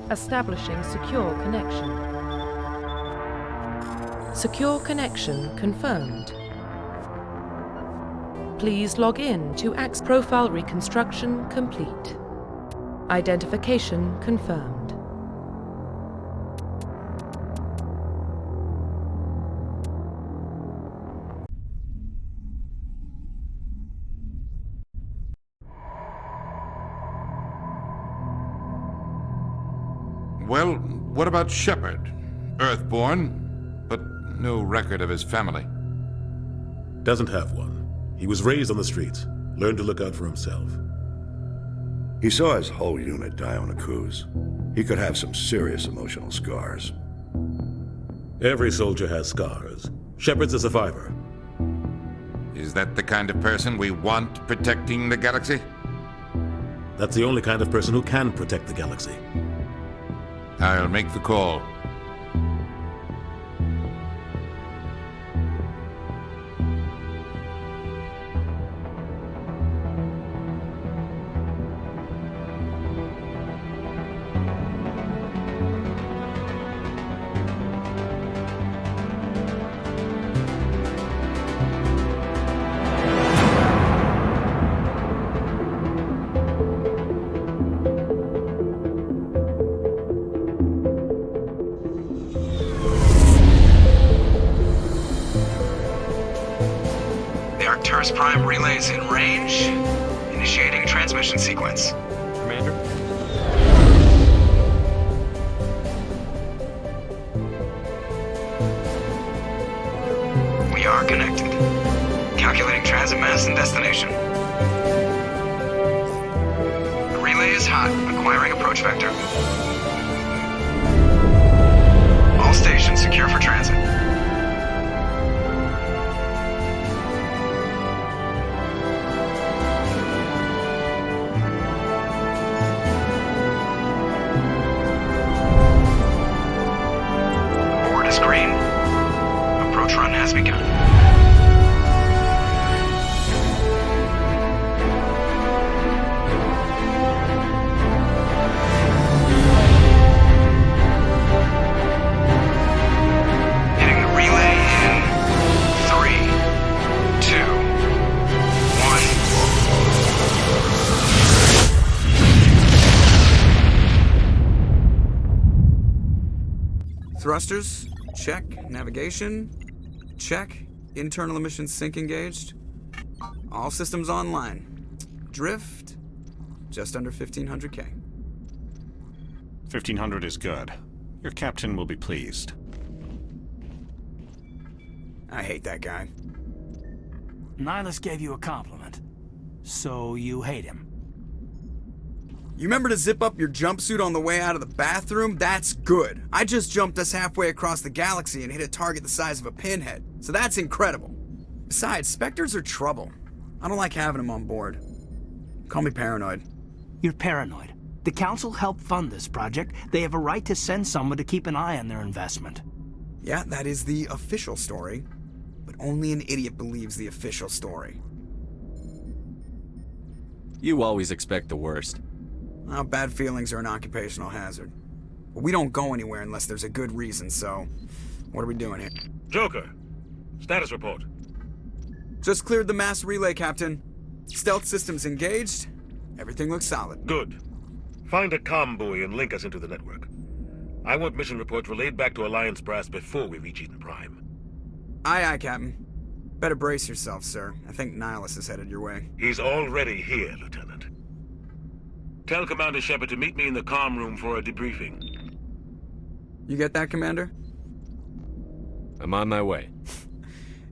Establishing secure connection. Secure connection confirmed. Please log in to Axe profile reconstruction complete. Identification confirmed. Well, what about Shepard? Earthborn, but no record of his family. Doesn't have one. He was raised on the streets, learned to look out for himself. He saw his whole unit die on a cruise. He could have some serious emotional scars. Every soldier has scars. Shepard's a survivor. Is that the kind of person we want protecting the galaxy? That's the only kind of person who can protect the galaxy. I'll make the call. Prime relays in range. Initiating transmission sequence. Commander? We are connected. Calculating transit mass and destination. The relay is hot. Acquiring approach vector. All stations secure for transit. Green. Approach run has begun. Hitting the relay in 3, 2, 1. Thrusters. Check. Navigation. Check. Internal emissions sync engaged. All systems online. Drift. Just under 1,500K. 1,500 is good. Your captain will be pleased. I hate that guy. Nihilus gave you a compliment. So you hate him. You remember to zip up your jumpsuit on the way out of the bathroom? That's good. I just jumped us halfway across the galaxy and hit a target the size of a pinhead. So that's incredible. Besides, Spectres are trouble. I don't like having them on board. Call me paranoid. You're paranoid. The Council helped fund this project. They have a right to send someone to keep an eye on their investment. Yeah, that is the official story. But only an idiot believes the official story. You always expect the worst. Well, bad feelings are an occupational hazard. But we don't go anywhere unless there's a good reason, so... What are we doing here? Joker, status report. Just cleared the mass relay, Captain. Stealth systems engaged. Everything looks solid. Good. Find a comm buoy and link us into the network. I want mission reports relayed back to Alliance brass before we reach Eden Prime. Aye, aye, Captain. Better brace yourself, sir. I think Nihilus is headed your way. He's already here, Lieutenant. Tell Commander Shepard to meet me in the comm room for a debriefing. You get that, Commander? I'm on my way.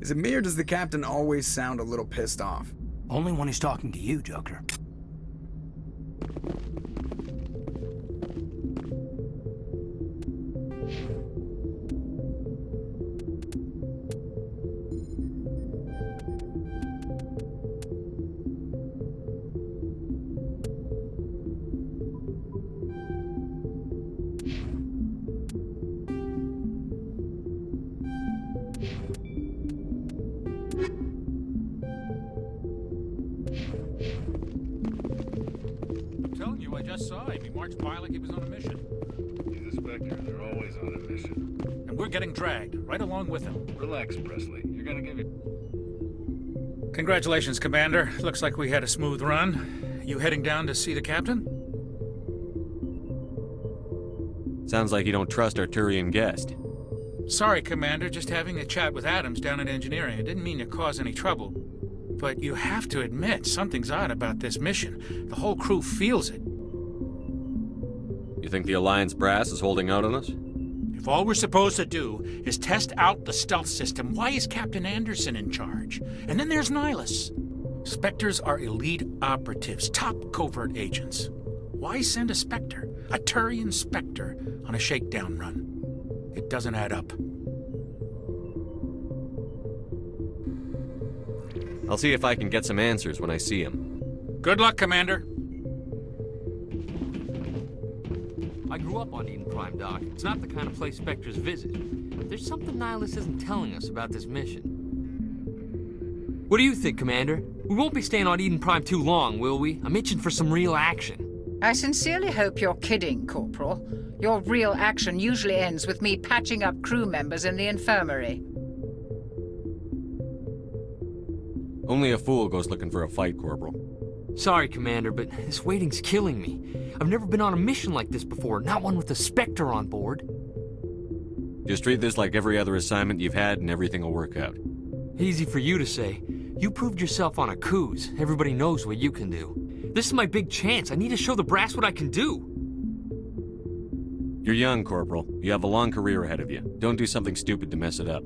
Is it me or does the Captain always sound a little pissed off? Only when he's talking to you, Joker. I just saw him. He marched by like he was on a mission. Spectre. They're always on a mission. And we're getting dragged, right along with them. Relax, Presley. You're gonna give it... Congratulations, Commander. Looks like we had a smooth run. You heading down to see the captain? Sounds like you don't trust our Turian guest. Sorry, Commander. Just having a chat with Adams down in engineering. It didn't mean to cause any trouble. But you have to admit, something's odd about this mission. The whole crew feels it. You think the Alliance brass is holding out on us? If all we're supposed to do is test out the stealth system, why is Captain Anderson in charge? And then there's Nihilus. Spectres are elite operatives, top covert agents. Why send a Spectre, a Turian Spectre, on a shakedown run? It doesn't add up. I'll see if I can get some answers when I see him. Good luck, Commander. I grew up on Eden Prime, Doc. It's not the kind of place Spectres visit. There's something Nihilus isn't telling us about this mission. What do you think, Commander? We won't be staying on Eden Prime too long, will we? I'm itching for some real action. I sincerely hope you're kidding, Corporal. Your real action usually ends with me patching up crew members in the infirmary. Only a fool goes looking for a fight, Corporal. Sorry, Commander, but this waiting's killing me. I've never been on a mission like this before, not one with a Spectre on board. Just treat this like every other assignment you've had and everything will work out. Easy for you to say. You proved yourself on a cruise. Everybody knows what you can do. This is my big chance. I need to show the brass what I can do. You're young, Corporal. You have a long career ahead of you. Don't do something stupid to mess it up.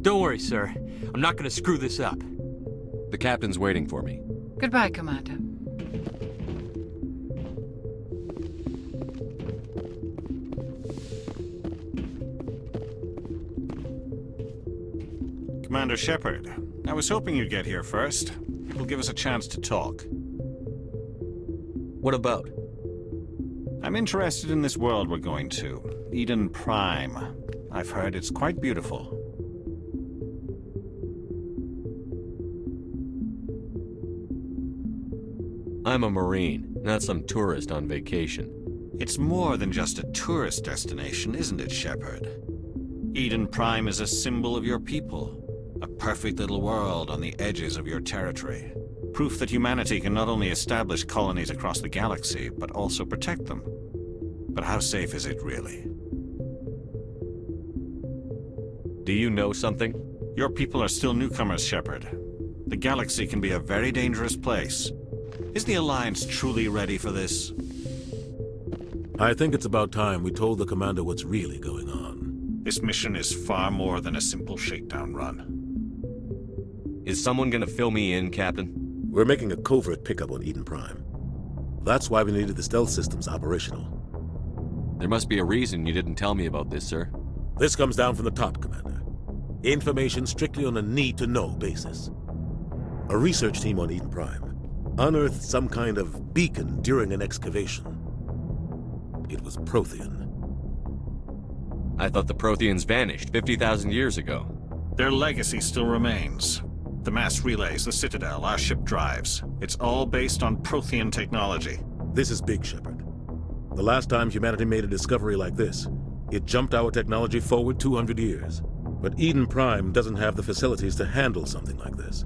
Don't worry, sir. I'm not going to screw this up. The captain's waiting for me. Goodbye, Commander. Commander Shepard, I was hoping you'd get here first. It will give us a chance to talk. What about? I'm interested in this world we're going to, Eden Prime. I've heard it's quite beautiful. I'm a Marine, not some tourist on vacation. It's more than just a tourist destination, isn't it, Shepard? Eden Prime is a symbol of your people. A perfect little world on the edges of your territory. Proof that humanity can not only establish colonies across the galaxy, but also protect them. But how safe is it, really? Do you know something? Your people are still newcomers, Shepard. The galaxy can be a very dangerous place. Is the Alliance truly ready for this? I think it's about time we told the Commander what's really going on. This mission is far more than a simple shakedown run. Is someone gonna fill me in, Captain? We're making a covert pickup on Eden Prime. That's why we needed the stealth systems operational. There must be a reason you didn't tell me about this, sir. This comes down from the top, Commander. Information strictly on a need-to-know basis. A research team on Eden Prime unearthed some kind of beacon during an excavation. It was Prothean. I thought the Protheans vanished 50,000 years ago. Their legacy still remains. The mass relays, the Citadel, our ship drives. It's all based on Prothean technology. This is big, Shepard. The last time humanity made a discovery like this, it jumped our technology forward 200 years. But Eden Prime doesn't have the facilities to handle something like this.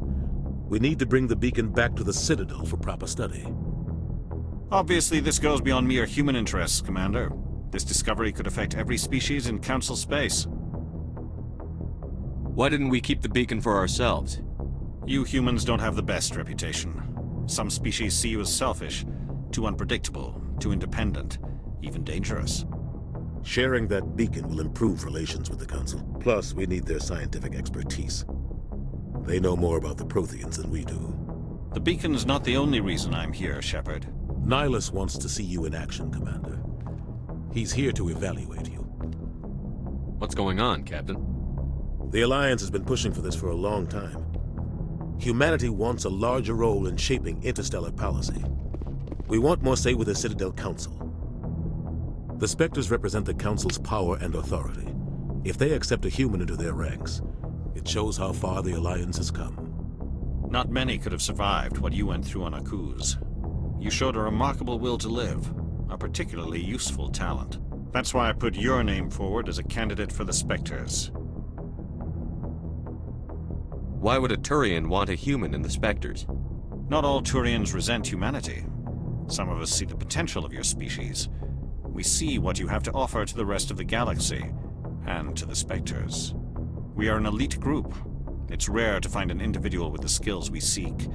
We need to bring the beacon back to the Citadel for proper study. Obviously, this goes beyond mere human interests, Commander. This discovery could affect every species in Council space. Why didn't we keep the beacon for ourselves? You humans don't have the best reputation. Some species see you as selfish, too unpredictable, too independent, even dangerous. Sharing that beacon will improve relations with the Council. Plus, we need their scientific expertise. They know more about the Protheans than we do. The beacon's not the only reason I'm here, Shepard. Nihilus wants to see you in action, Commander. He's here to evaluate you. What's going on, Captain? The Alliance has been pushing for this for a long time. Humanity wants a larger role in shaping interstellar policy. We want more say with the Citadel Council. The Spectres represent the Council's power and authority. If they accept a human into their ranks, it shows how far the Alliance has come. Not many could have survived what you went through on Akuz. You showed a remarkable will to live, a particularly useful talent. That's why I put your name forward as a candidate for the Spectres. Why would a Turian want a human in the Spectres? Not all Turians resent humanity. Some of us see the potential of your species. We see what you have to offer to the rest of the galaxy, and to the Spectres. We are an elite group. It's rare to find an individual with the skills we seek.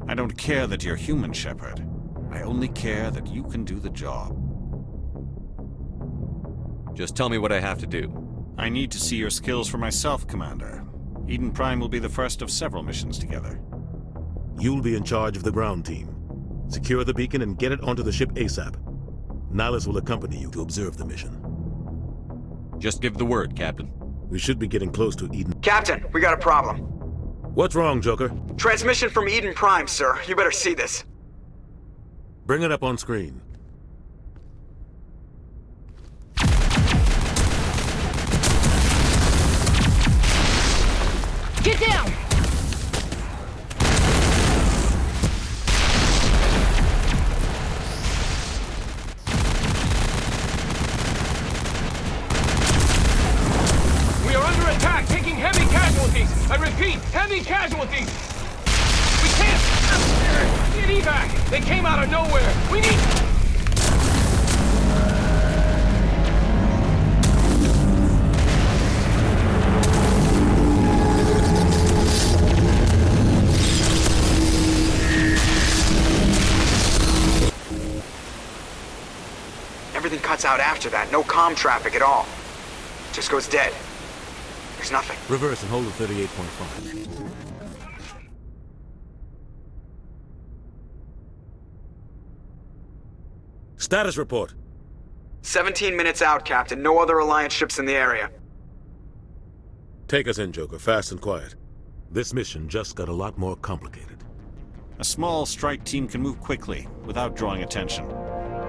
I don't care that you're human, Shepard. I only care that you can do the job. Just tell me what I have to do. I need to see your skills for myself, Commander. Eden Prime will be the first of several missions together. You'll be in charge of the ground team. Secure the beacon and get it onto the ship ASAP. Nihilus will accompany you to observe the mission. Just give the word, Captain. We should be getting close to Eden. Captain, we got a problem. What's wrong, Joker? Transmission from Eden Prime, sir. You better see this. Bring it up on screen. Get down! We are under attack, taking heavy casualties. I repeat, heavy casualties. We can't get evac. They came out of nowhere. We need... Everything cuts out after that. No comm traffic at all. Just goes dead. There's nothing. Reverse and hold at 38.5. Status report. 17 minutes out, Captain. No other Alliance ships in the area. Take us in, Joker, fast and quiet. This mission just got a lot more complicated. A small strike team can move quickly, without drawing attention.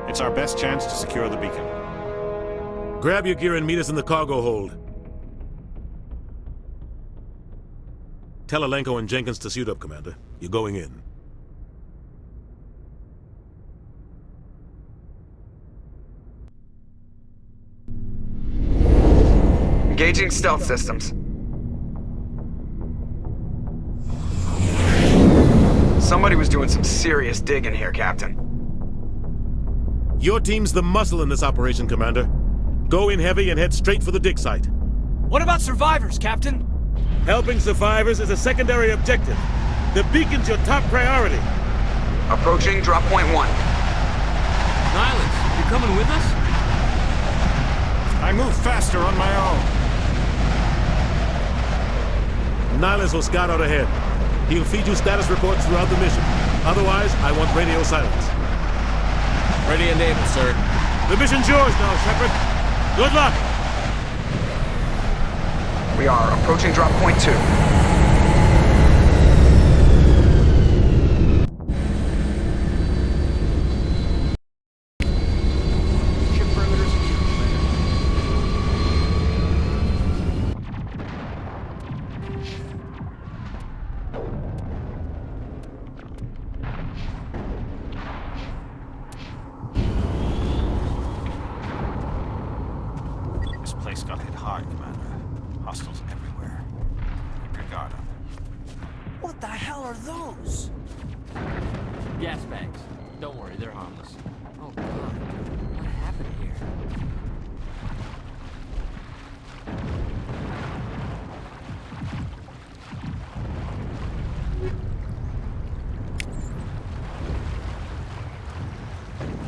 It's our best chance to secure the beacon. Grab your gear and meet us in the cargo hold. Tell Alenko and Jenkins to suit up, Commander. You're going in. Engaging stealth systems. Somebody was doing some serious digging here, Captain. Your team's the muscle in this operation, Commander. Go in heavy and head straight for the dig site. What about survivors, Captain? Helping survivors is a secondary objective. The beacon's your top priority. Approaching drop point 1. Nihilus, you coming with us? I move faster on my own. Nihilus will scout out ahead. He'll feed you status reports throughout the mission. Otherwise, I want radio silence. Ready and able, sir. The mission's yours now, Shepard. Good luck! We are approaching drop point 2. This place got hit hard, Commander. Hostiles everywhere. Keep your guard up. What the hell are those? Gas bags. Don't worry, they're harmless. Oh god, what happened here?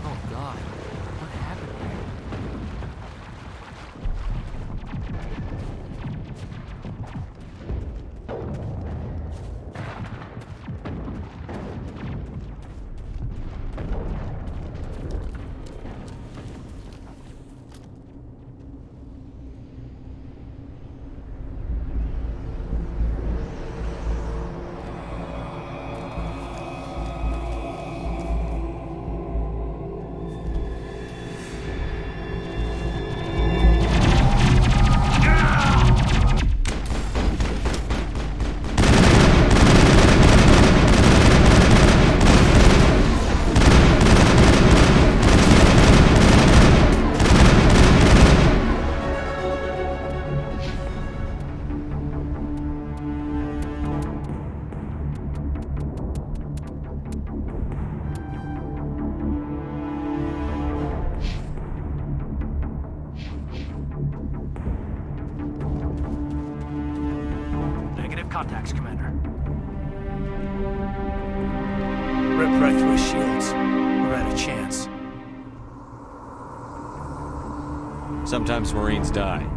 Oh god, what happened here? contacts, Commander. Ripped right through his shields. Never had a chance. Sometimes Marines die.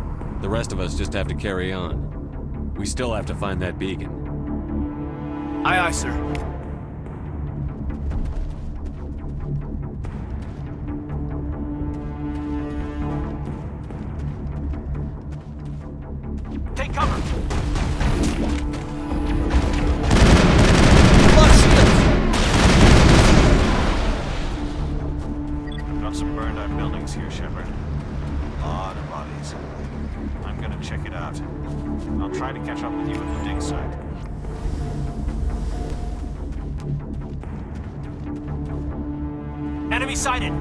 The rest of us just have to carry on. We still have to find that beacon. Aye, aye, sir. Take cover! Got some burned out buildings here, Shepard. Lot of bodies. I'm gonna check it out. I'll try to catch up with you at the dig site. Enemy sighted!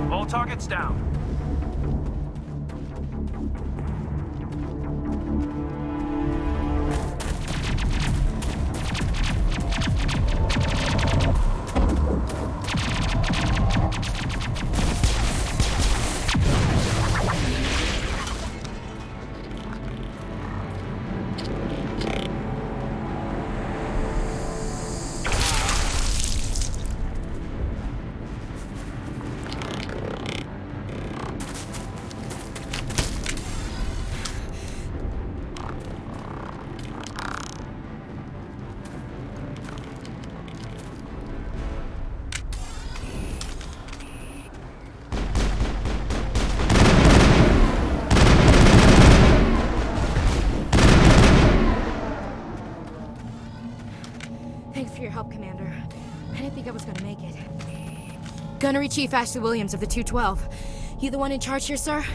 All targets down. Thanks for your help, Commander. I didn't think I was gonna make it. Gunnery Chief Ashley Williams of the 212. You the one in charge here, sir?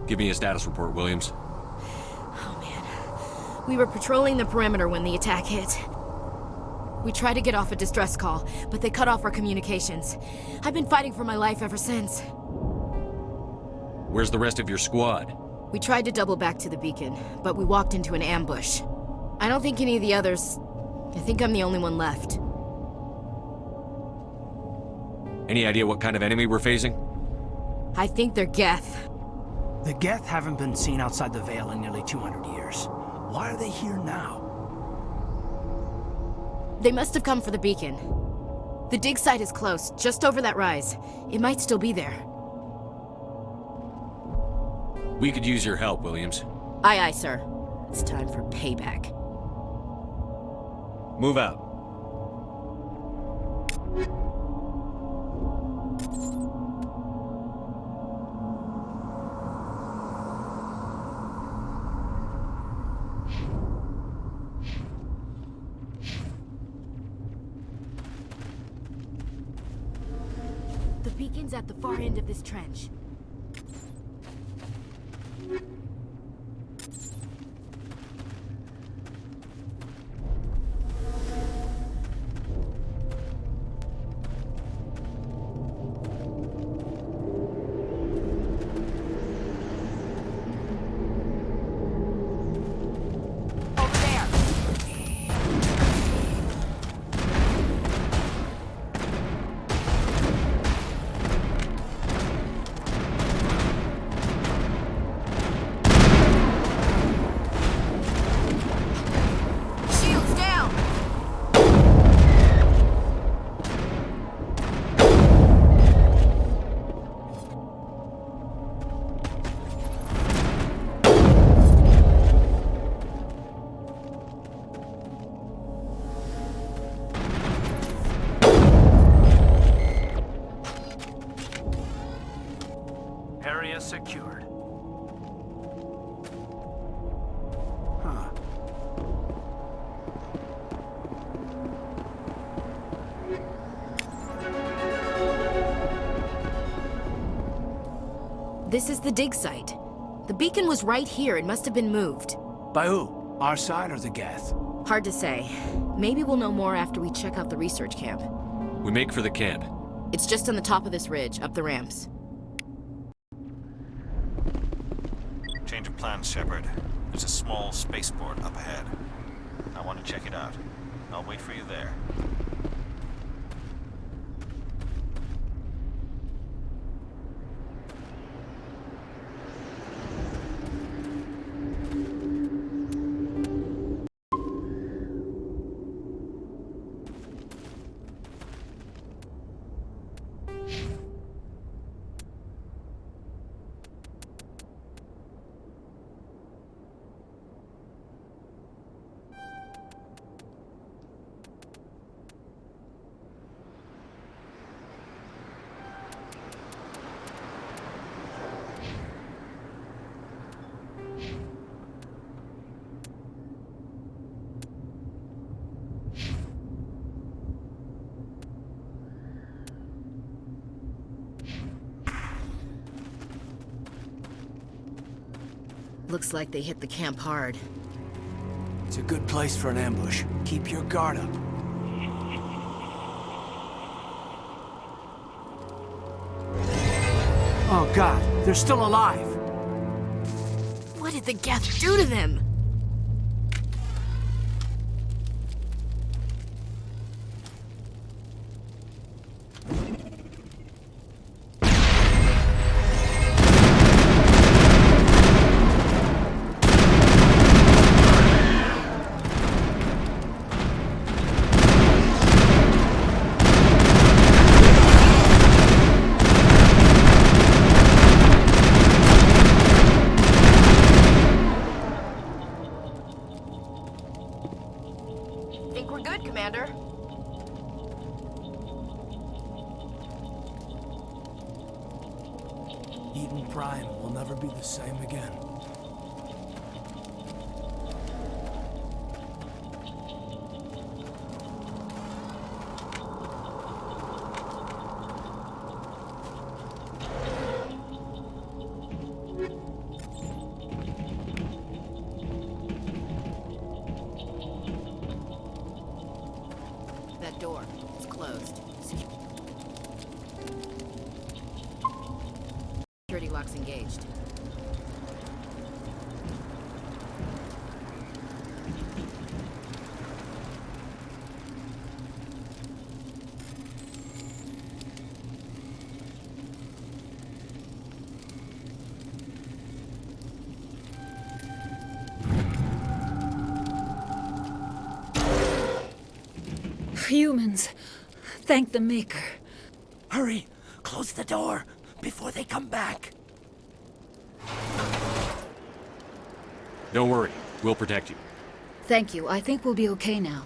Give me a status report, Williams. We were patrolling the perimeter when the attack hit. We tried to get off a distress call, but they cut off our communications. I've been fighting for my life ever since. Where's the rest of your squad? We tried to double back to the beacon, but we walked into an ambush. I don't think any of the others... I think I'm the only one left. Any idea what kind of enemy we're facing? I think they're Geth. The Geth haven't been seen outside the Veil in nearly 200 years. Why are they here now? They must have come for the beacon. The dig site is close, just over that rise. It might still be there. We could use your help, Williams. Aye, aye, sir. It's time for payback. Move out. The beacon's at the far end of this trench. Area secured. Huh. This is the dig site. The beacon was right here. It must have been moved. By who? Our side or the Geth? Hard to say. Maybe we'll know more after we check out the research camp. We make for the camp. It's just on the top of this ridge, up the ramps. Change of plans, Shepard. There's a small spaceport up ahead. I want to check it out. I'll wait for you there. Looks like they hit the camp hard. It's a good place for an ambush. Keep your guard up. Oh god, they're still alive! What did the Geth do to them? Think we're good, Commander. Eden Prime will never be the same again. That door, it's closed. Security lock's engaged. Humans. Thank the Maker. Hurry! Close the door before they come back. Don't worry. We'll protect you. Thank you. I think we'll be okay now.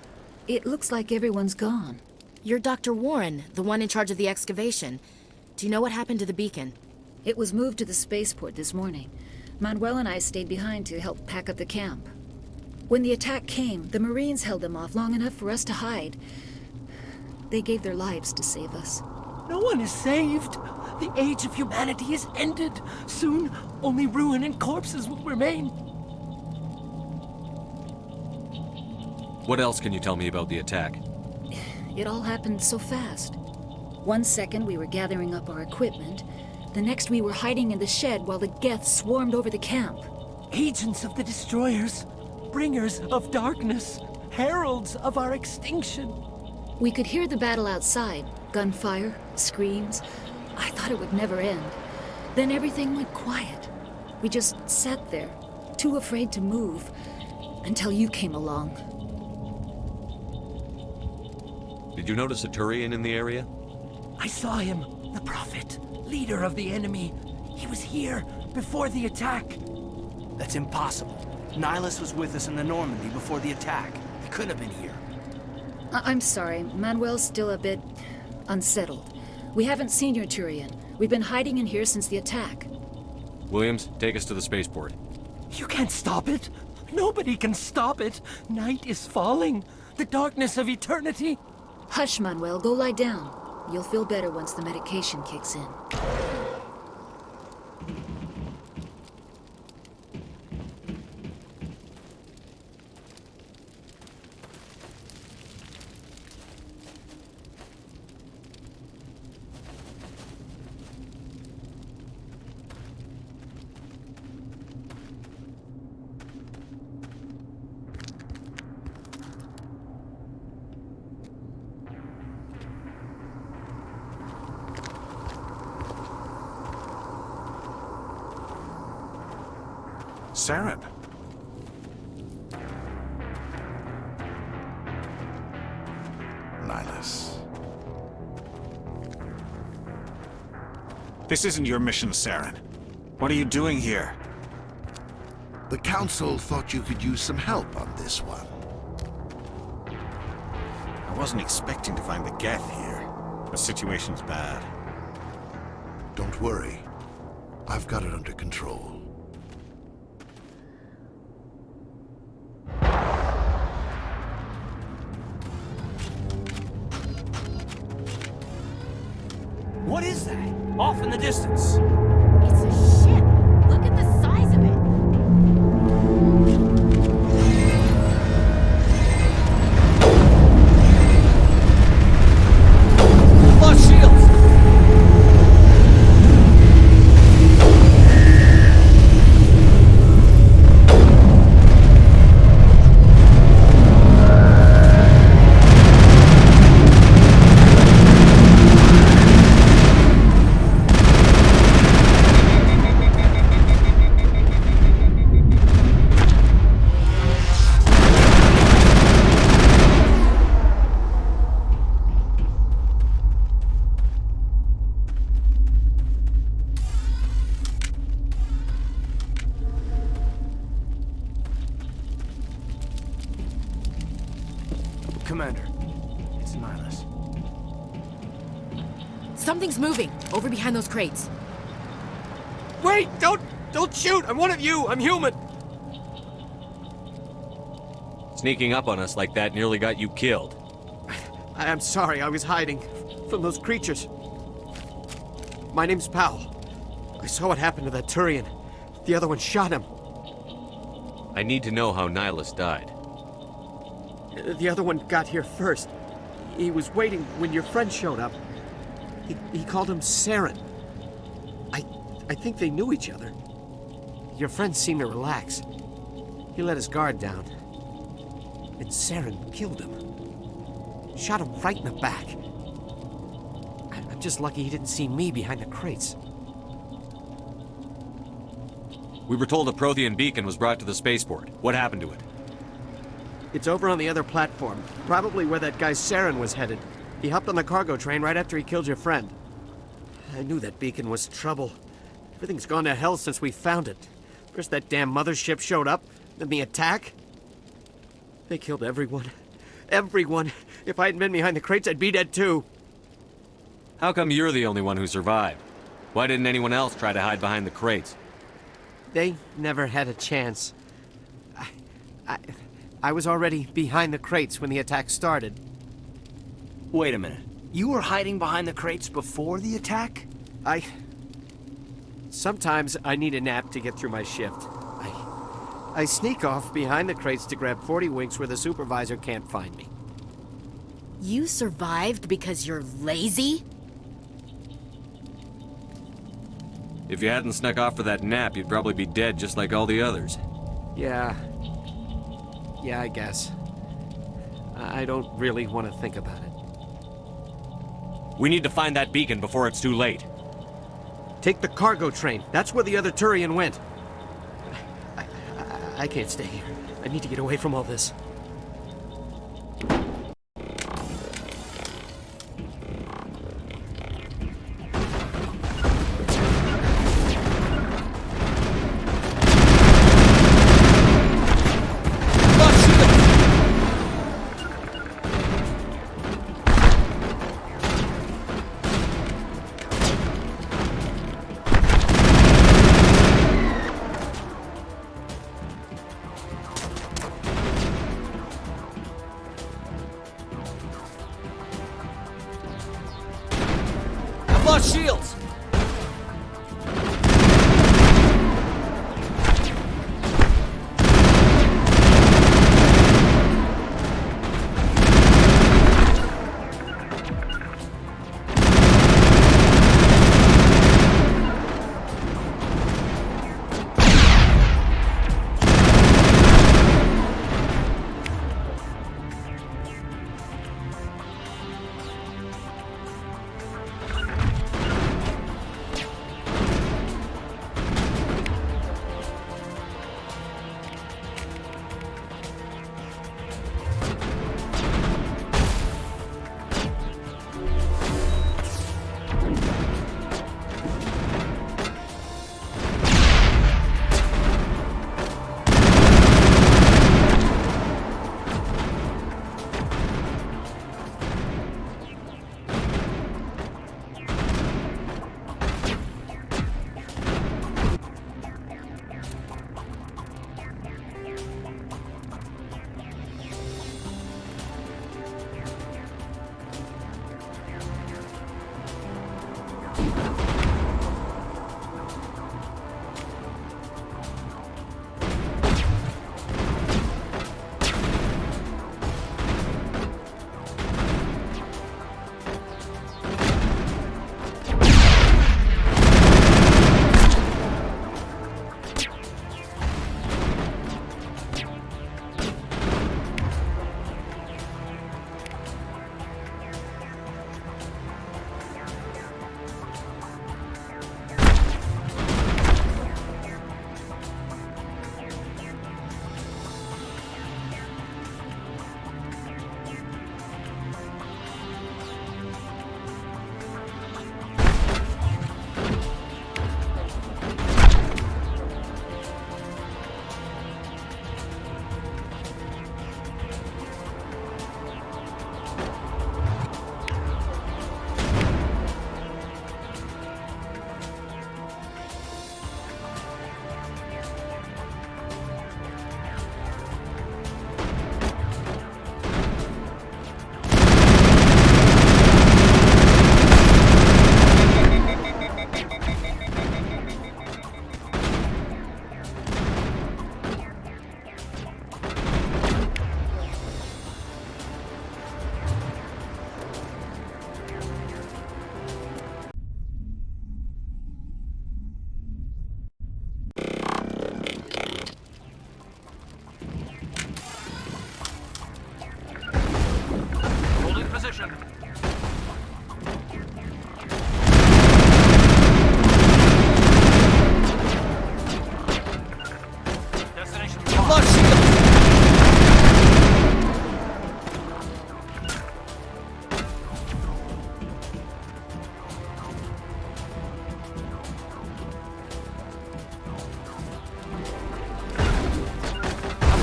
It looks like everyone's gone. You're Dr. Warren, the one in charge of the excavation. Do you know what happened to the beacon? It was moved to the spaceport this morning. Manuel and I stayed behind to help pack up the camp. When the attack came, the Marines held them off long enough for us to hide. They gave their lives to save us. No one is saved. The age of humanity is ended. Soon, only ruin and corpses will remain. What else can you tell me about the attack? It all happened so fast. 1 second we were gathering up our equipment. The next we were hiding in the shed while the Geth swarmed over the camp. Agents of the destroyers. Bringers of darkness. Heralds of our extinction. We could hear the battle outside. Gunfire, screams. I thought it would never end. Then everything went quiet. We just sat there, too afraid to move, until you came along. Did you notice a Turian in the area? I saw him, the Prophet, leader of the enemy. He was here before the attack. That's impossible. Nihilus was with us in the Normandy before the attack. He couldn't have been here. I'm sorry. Manuel's still a bit unsettled. We haven't seen your Turian. We've been hiding in here since the attack. Williams, take us to the spaceport. You can't stop it. Nobody can stop it. Night is falling. The darkness of eternity. Hush, Manuel. Go lie down. You'll feel better once the medication kicks in. Saren. Nihilus. This isn't your mission, Saren. What are you doing here? The Council thought you could use some help on this one. I wasn't expecting to find the Geth here. The situation's bad. Don't worry. I've got it under control. What is that? Off in the distance. It's a ship. Look at the size of it. Lost shields! Commander, it's Nihilus. Something's moving over behind those crates. Wait! Don't shoot! I'm one of you! I'm human! Sneaking up on us like that nearly got you killed. I'm sorry, I was hiding from those creatures. My name's Powell. I saw what happened to that Turian. The other one shot him. I need to know how Nihilus died. The other one got here first. He was waiting when your friend showed up. He called him Saren. I think they knew each other. Your friend seemed to relax. He let his guard down. And Saren killed him. Shot him right in the back. I'm just lucky he didn't see me behind the crates. We were told a Prothean beacon was brought to the spaceport. What happened to it? It's over on the other platform. Probably where that guy Saren was headed. He hopped on the cargo train right after he killed your friend. I knew that beacon was trouble. Everything's gone to hell since we found it. First that damn mothership showed up, then the attack. They killed everyone. Everyone. If I hadn't been behind the crates, I'd be dead too. How come you're the only one who survived? Why didn't anyone else try to hide behind the crates? They never had a chance. I was already behind the crates when the attack started. Wait a minute. You were hiding behind the crates before the attack? Sometimes I need a nap to get through my shift. I sneak off behind the crates to grab 40 winks where the supervisor can't find me. You survived because you're lazy? If you hadn't snuck off for that nap, you'd probably be dead just like all the others. Yeah, I guess. I don't really want to think about it. We need to find that beacon before it's too late. Take the cargo train. That's where the other Turian went. I can't stay here. I need to get away from all this. Lost shields!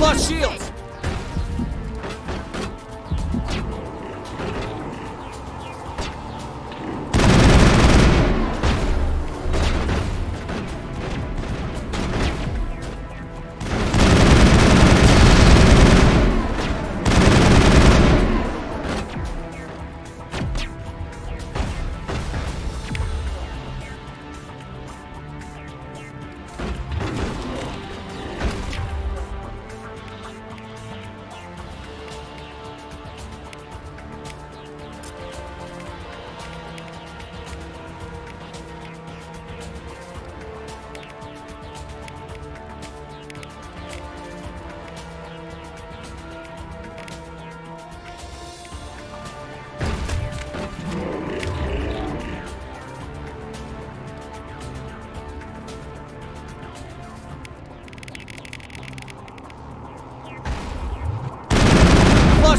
I've lost shields!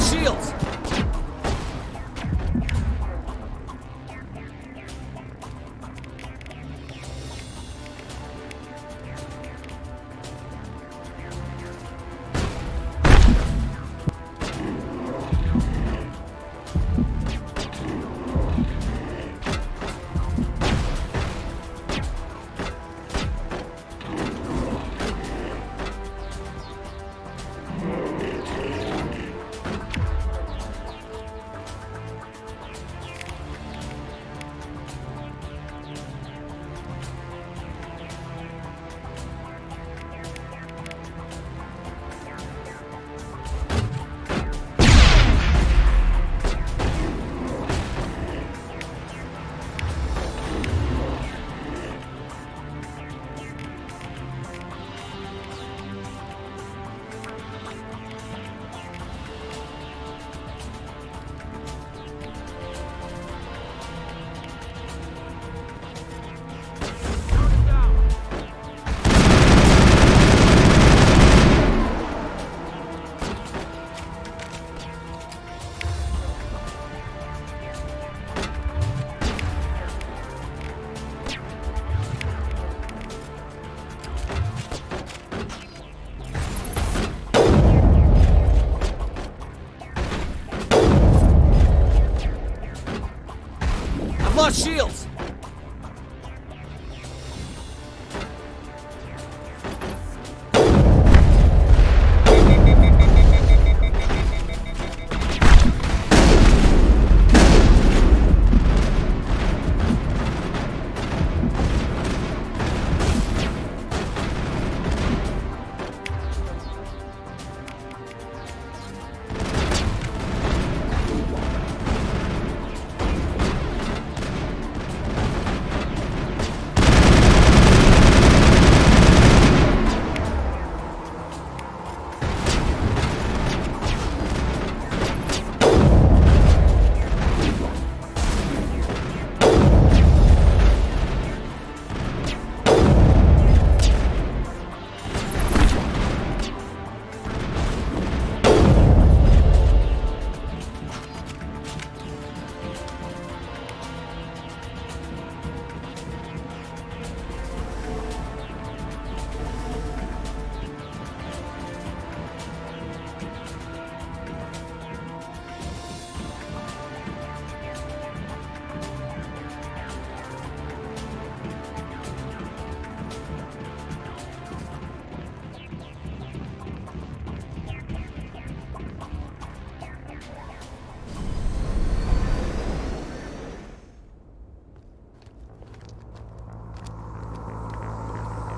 Shields! Lost shields!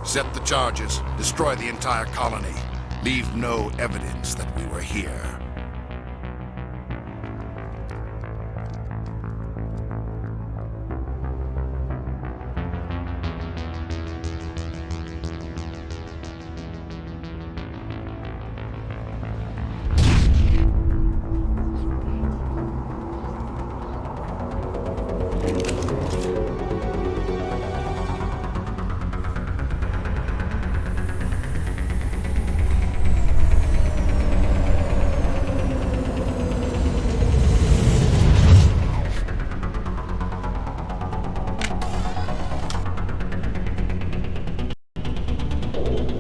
Set the charges. Destroy the entire colony. Leave no evidence that we were here.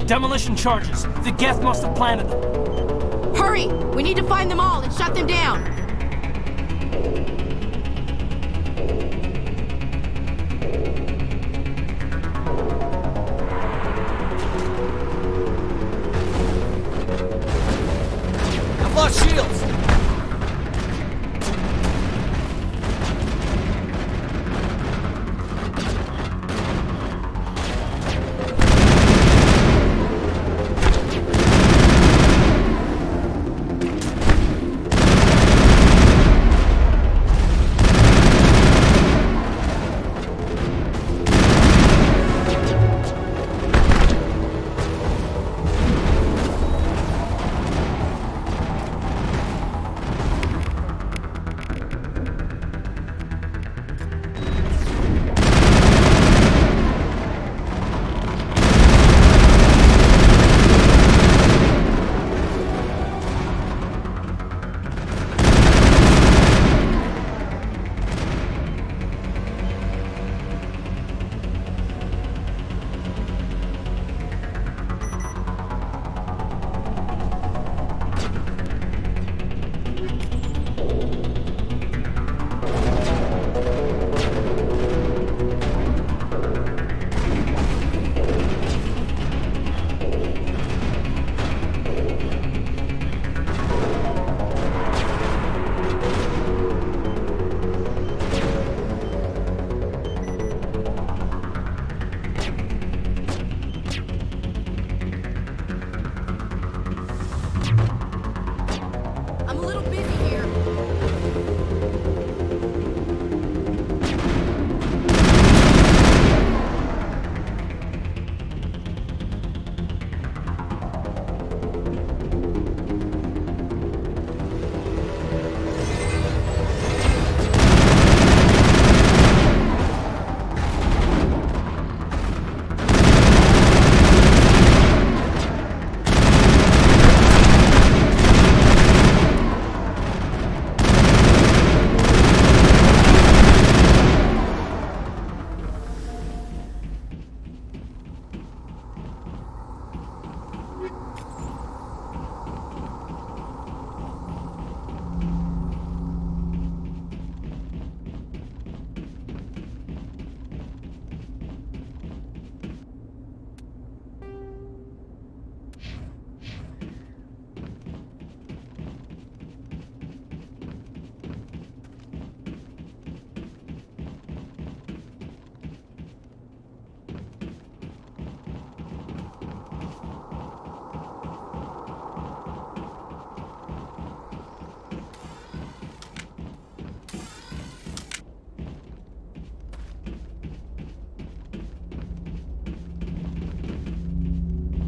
Demolition charges. The Geth must have planted them. Hurry! We need to find them all and shut them down! I've lost shields!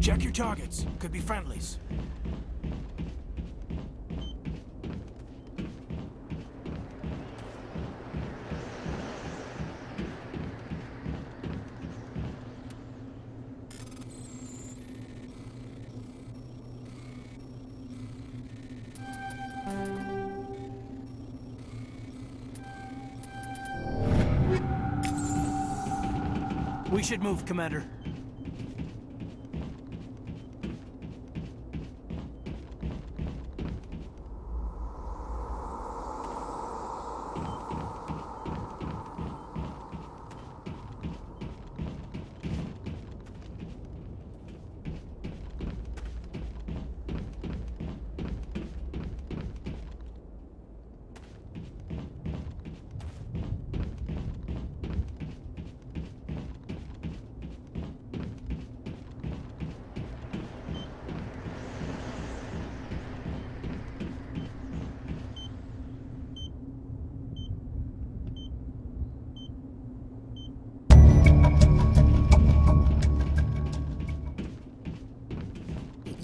Check your targets. Could be friendlies. We should move, Commander.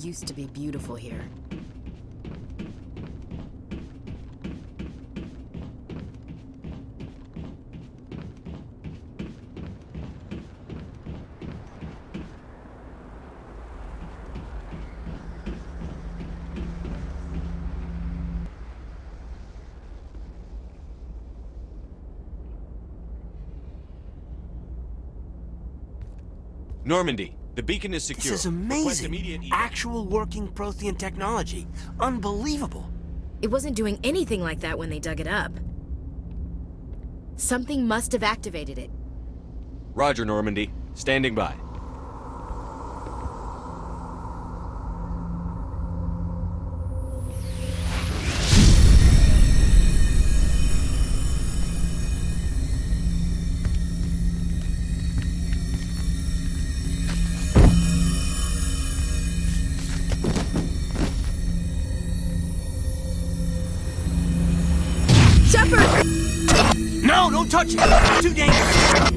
Used to be beautiful here. Normandy, The beacon is secure. This is Request amazing. immediate evac. Actual working Prothean technology. Unbelievable. It wasn't doing anything like that when they dug it up. Something must have activated it. Roger, Normandy. Standing by. Shepard! No, don't touch it! It's too dangerous!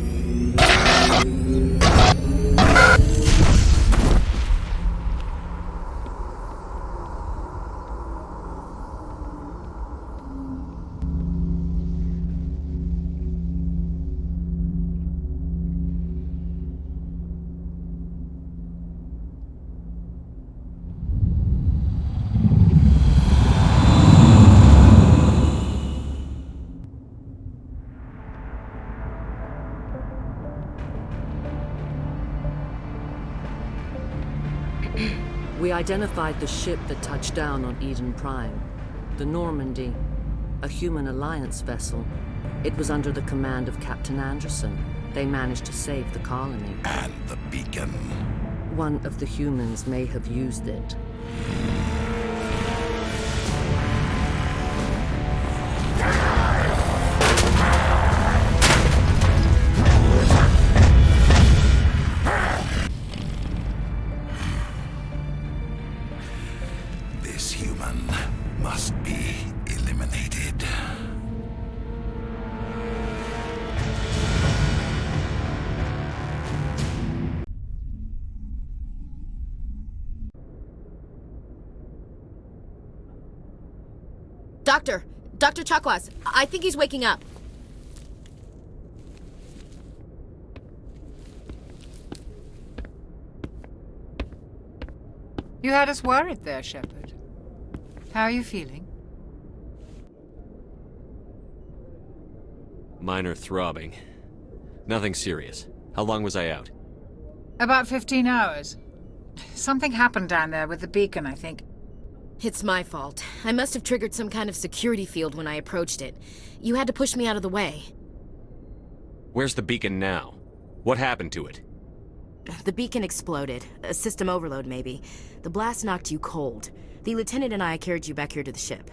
We identified the ship that touched down on Eden Prime. The Normandy, a human alliance vessel. It was under the command of Captain Anderson. They managed to save the colony. And the beacon. One of the humans may have used it. This human must be eliminated. Dr. Chakwas, I think he's waking up. You had us worried there, Shepard. How are you feeling? Minor throbbing. Nothing serious. How long was I out? About 15 hours. Something happened down there with the beacon, I think. It's my fault. I must have triggered some kind of security field when I approached it. You had to push me out of the way. Where's the beacon now? What happened to it? The beacon exploded. A system overload, maybe. The blast knocked you cold. The lieutenant and I carried you back here to the ship.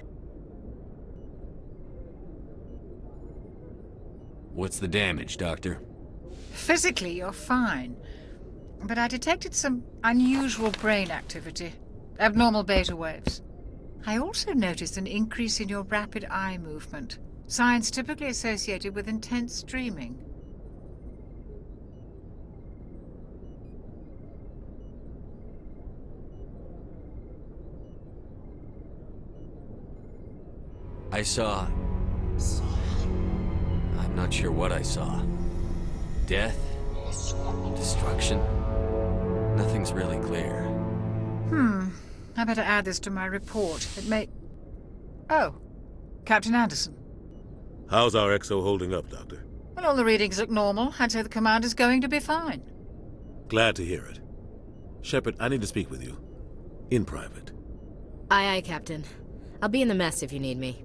What's the damage, Doctor? Physically, you're fine. But I detected some unusual brain activity. Abnormal beta waves. I also noticed an increase in your rapid eye movement. Signs typically associated with intense dreaming. I saw... I'm not sure what I saw. Death? Destruction? Nothing's really clear. I better add this to my report. It may... Oh, Captain Anderson. How's our XO holding up, Doctor? Well, all the readings look normal. I'd say the commander's going to be fine. Glad to hear it. Shepard, I need to speak with you. In private. Aye, aye, Captain. I'll be in the mess if you need me.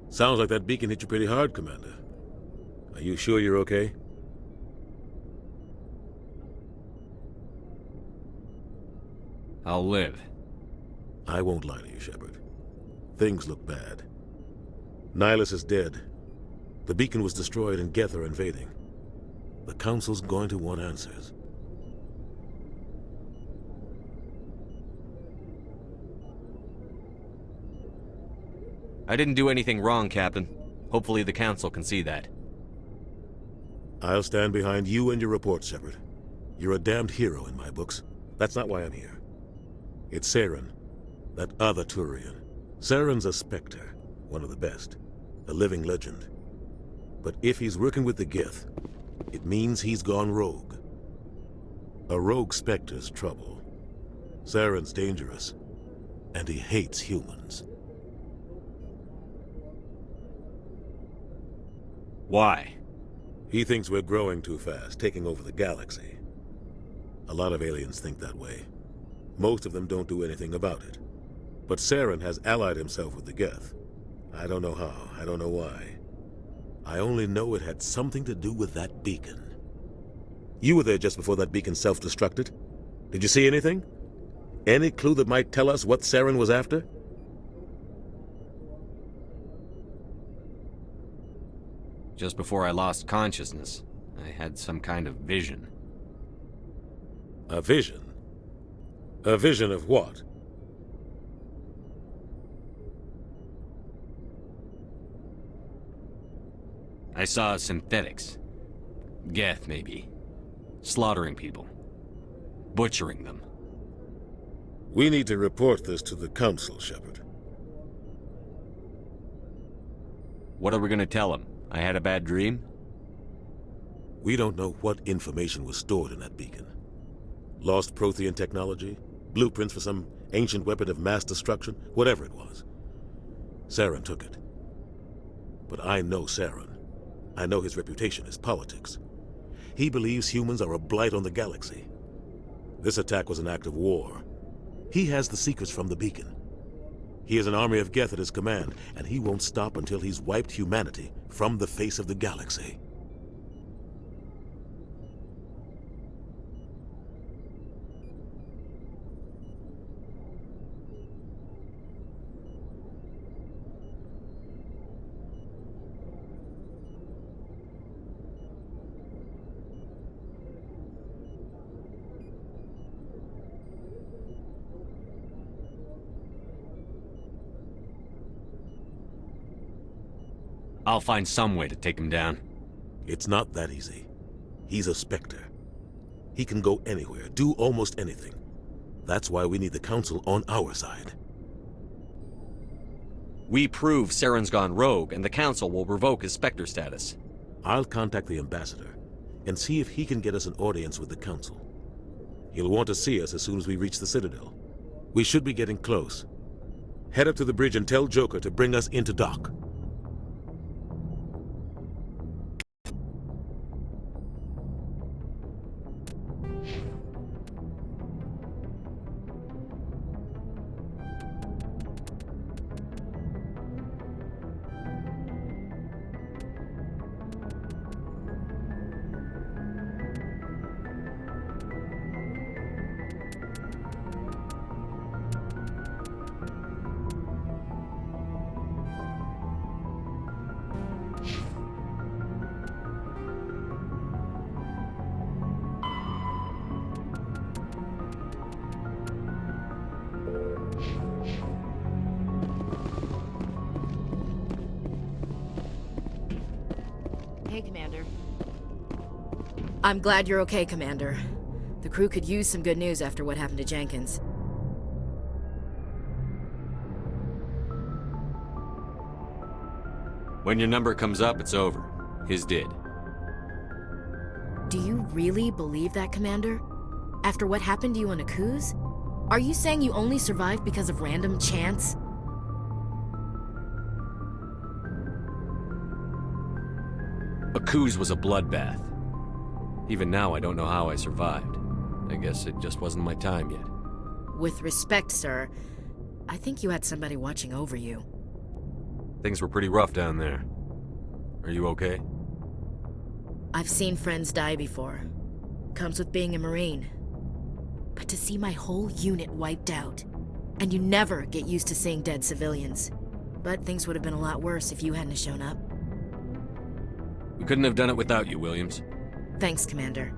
Sounds like that beacon hit you pretty hard, Commander. Are you sure you're okay? I'll live. I won't lie to you, Shepard. Things look bad. Nihilus is dead. The beacon was destroyed and Geth are invading. The Council's going to want answers. I didn't do anything wrong, Captain. Hopefully the Council can see that. I'll stand behind you and your report, Shepard. You're a damned hero in my books. That's not why I'm here. It's Saren, that other Turian. Saren's a Spectre, one of the best. A living legend. But if he's working with the Geth, it means he's gone rogue. A rogue Spectre's trouble. Saren's dangerous, and he hates humans. Why? He thinks we're growing too fast, taking over the galaxy. A lot of aliens think that way. Most of them don't do anything about it. But Saren has allied himself with the Geth. I don't know how, I don't know why. I only know it had something to do with that beacon. You were there just before that beacon self-destructed. Did you see anything? Any clue that might tell us what Saren was after? Just before I lost consciousness, I had some kind of vision. A vision? A vision of what? I saw synthetics. Geth, maybe. Slaughtering people. Butchering them. We need to report this to the Council, Shepard. What are we gonna tell them? I had a bad dream? We don't know what information was stored in that beacon. Lost Prothean technology? Blueprints for some ancient weapon of mass destruction? Whatever it was. Saren took it. But I know Saren. I know his reputation is politics. He believes humans are a blight on the galaxy. This attack was an act of war. He has the secrets from the beacon. He has an army of Geth at his command, and he won't stop until he's wiped humanity from the face of the galaxy. I'll find some way to take him down. It's not that easy. He's a Spectre. He can go anywhere, do almost anything. That's why we need the Council on our side. We prove Saren's gone rogue, and the Council will revoke his Spectre status. I'll contact the Ambassador and see if he can get us an audience with the Council. He'll want to see us as soon as we reach the Citadel. We should be getting close. Head up to the bridge and tell Joker to bring us into dock. Hey, Commander. I'm glad you're okay, Commander. The crew could use some good news after what happened to Jenkins. When your number comes up, it's over. His did. Do you really believe that, Commander? After what happened to you on Akuz? Are you saying you only survived because of random chance? Akuz was a bloodbath. Even now, I don't know how I survived. I guess it just wasn't my time yet. With respect, sir, I think you had somebody watching over you. Things were pretty rough down there. Are you okay? I've seen friends die before. Comes with being a Marine. But to see my whole unit wiped out, and you never get used to seeing dead civilians. But things would have been a lot worse if you hadn't shown up. We couldn't have done it without you, Williams. Thanks, Commander.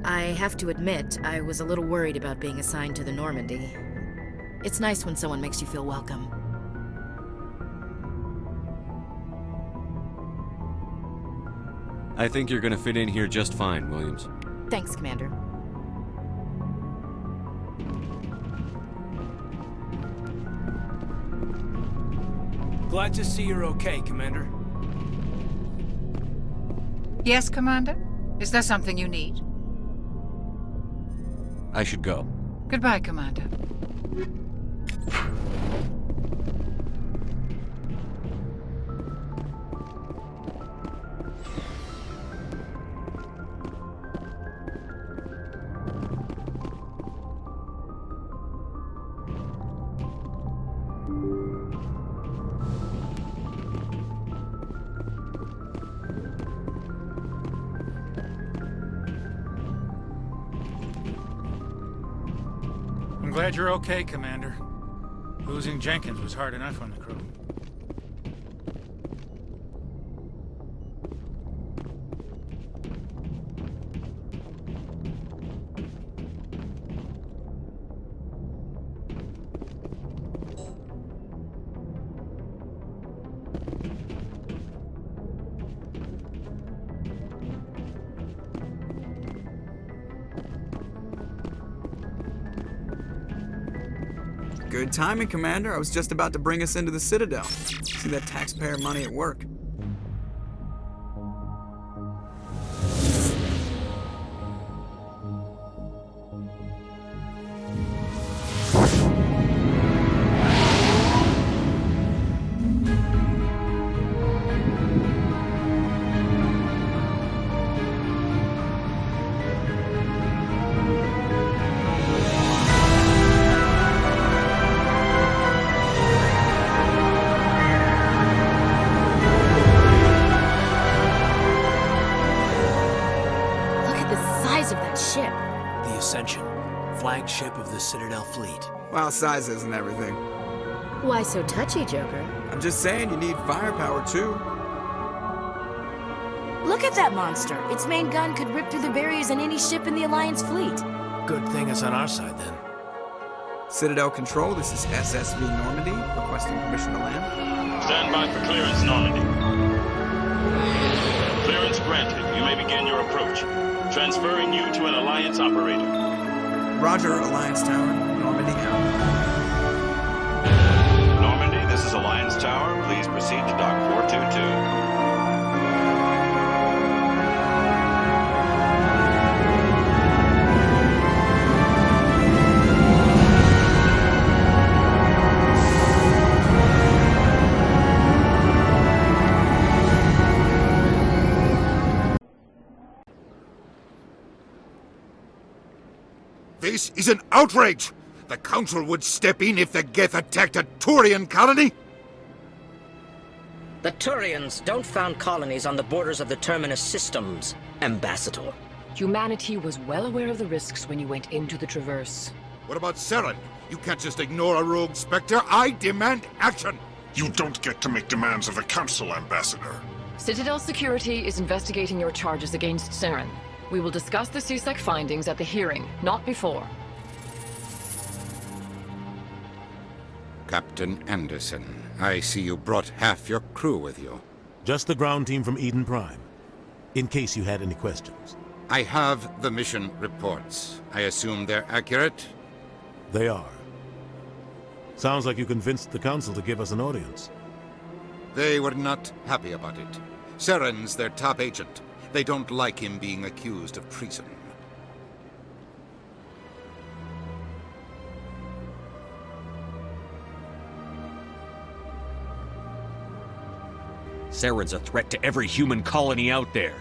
I have to admit, I was a little worried about being assigned to the Normandy. It's nice when someone makes you feel welcome. I think you're gonna fit in here just fine, Williams. Thanks, Commander. Glad to see you're okay, Commander. Yes, Commander? Is there something you need? I should go. Goodbye, Commander. glad you're okay, Commander. Losing Jenkins was hard enough on the crew. Good timing, Commander. I was just about to bring us into the Citadel. See that taxpayer money at work. Flagship of the Citadel fleet. Well, size isn't everything. Why so touchy, Joker? I'm just saying you need firepower, too. Look at that monster. Its main gun could rip through the barriers in any ship in the Alliance fleet. Good thing it's on our side, then. Citadel Control, this is SSV Normandy, requesting permission to land. Stand by for clearance, Normandy. Clearance granted. You may begin your approach. Transferring you to an Alliance operator. Roger, Alliance Tower. Normandy out. Normandy, this is Alliance Tower. Please proceed to Dock 422. This is an outrage! The Council would step in if the Geth attacked a Turian colony? The Turians don't found colonies on the borders of the Terminus systems, Ambassador. Humanity was well aware of the risks when you went into the Traverse. What about Saren? You can't just ignore a rogue Spectre. I demand action! You don't get to make demands of the Council, Ambassador. Citadel Security is investigating your charges against Saren. We will discuss the CSEC findings at the hearing, not before. Captain Anderson, I see you brought half your crew with you. Just the ground team from Eden Prime, in case you had any questions. I have the mission reports. I assume they're accurate? They are. Sounds like you convinced the Council to give us an audience. They were not happy about it. Saren's their top agent. They don't like him being accused of treason. Saren's a threat to every human colony out there.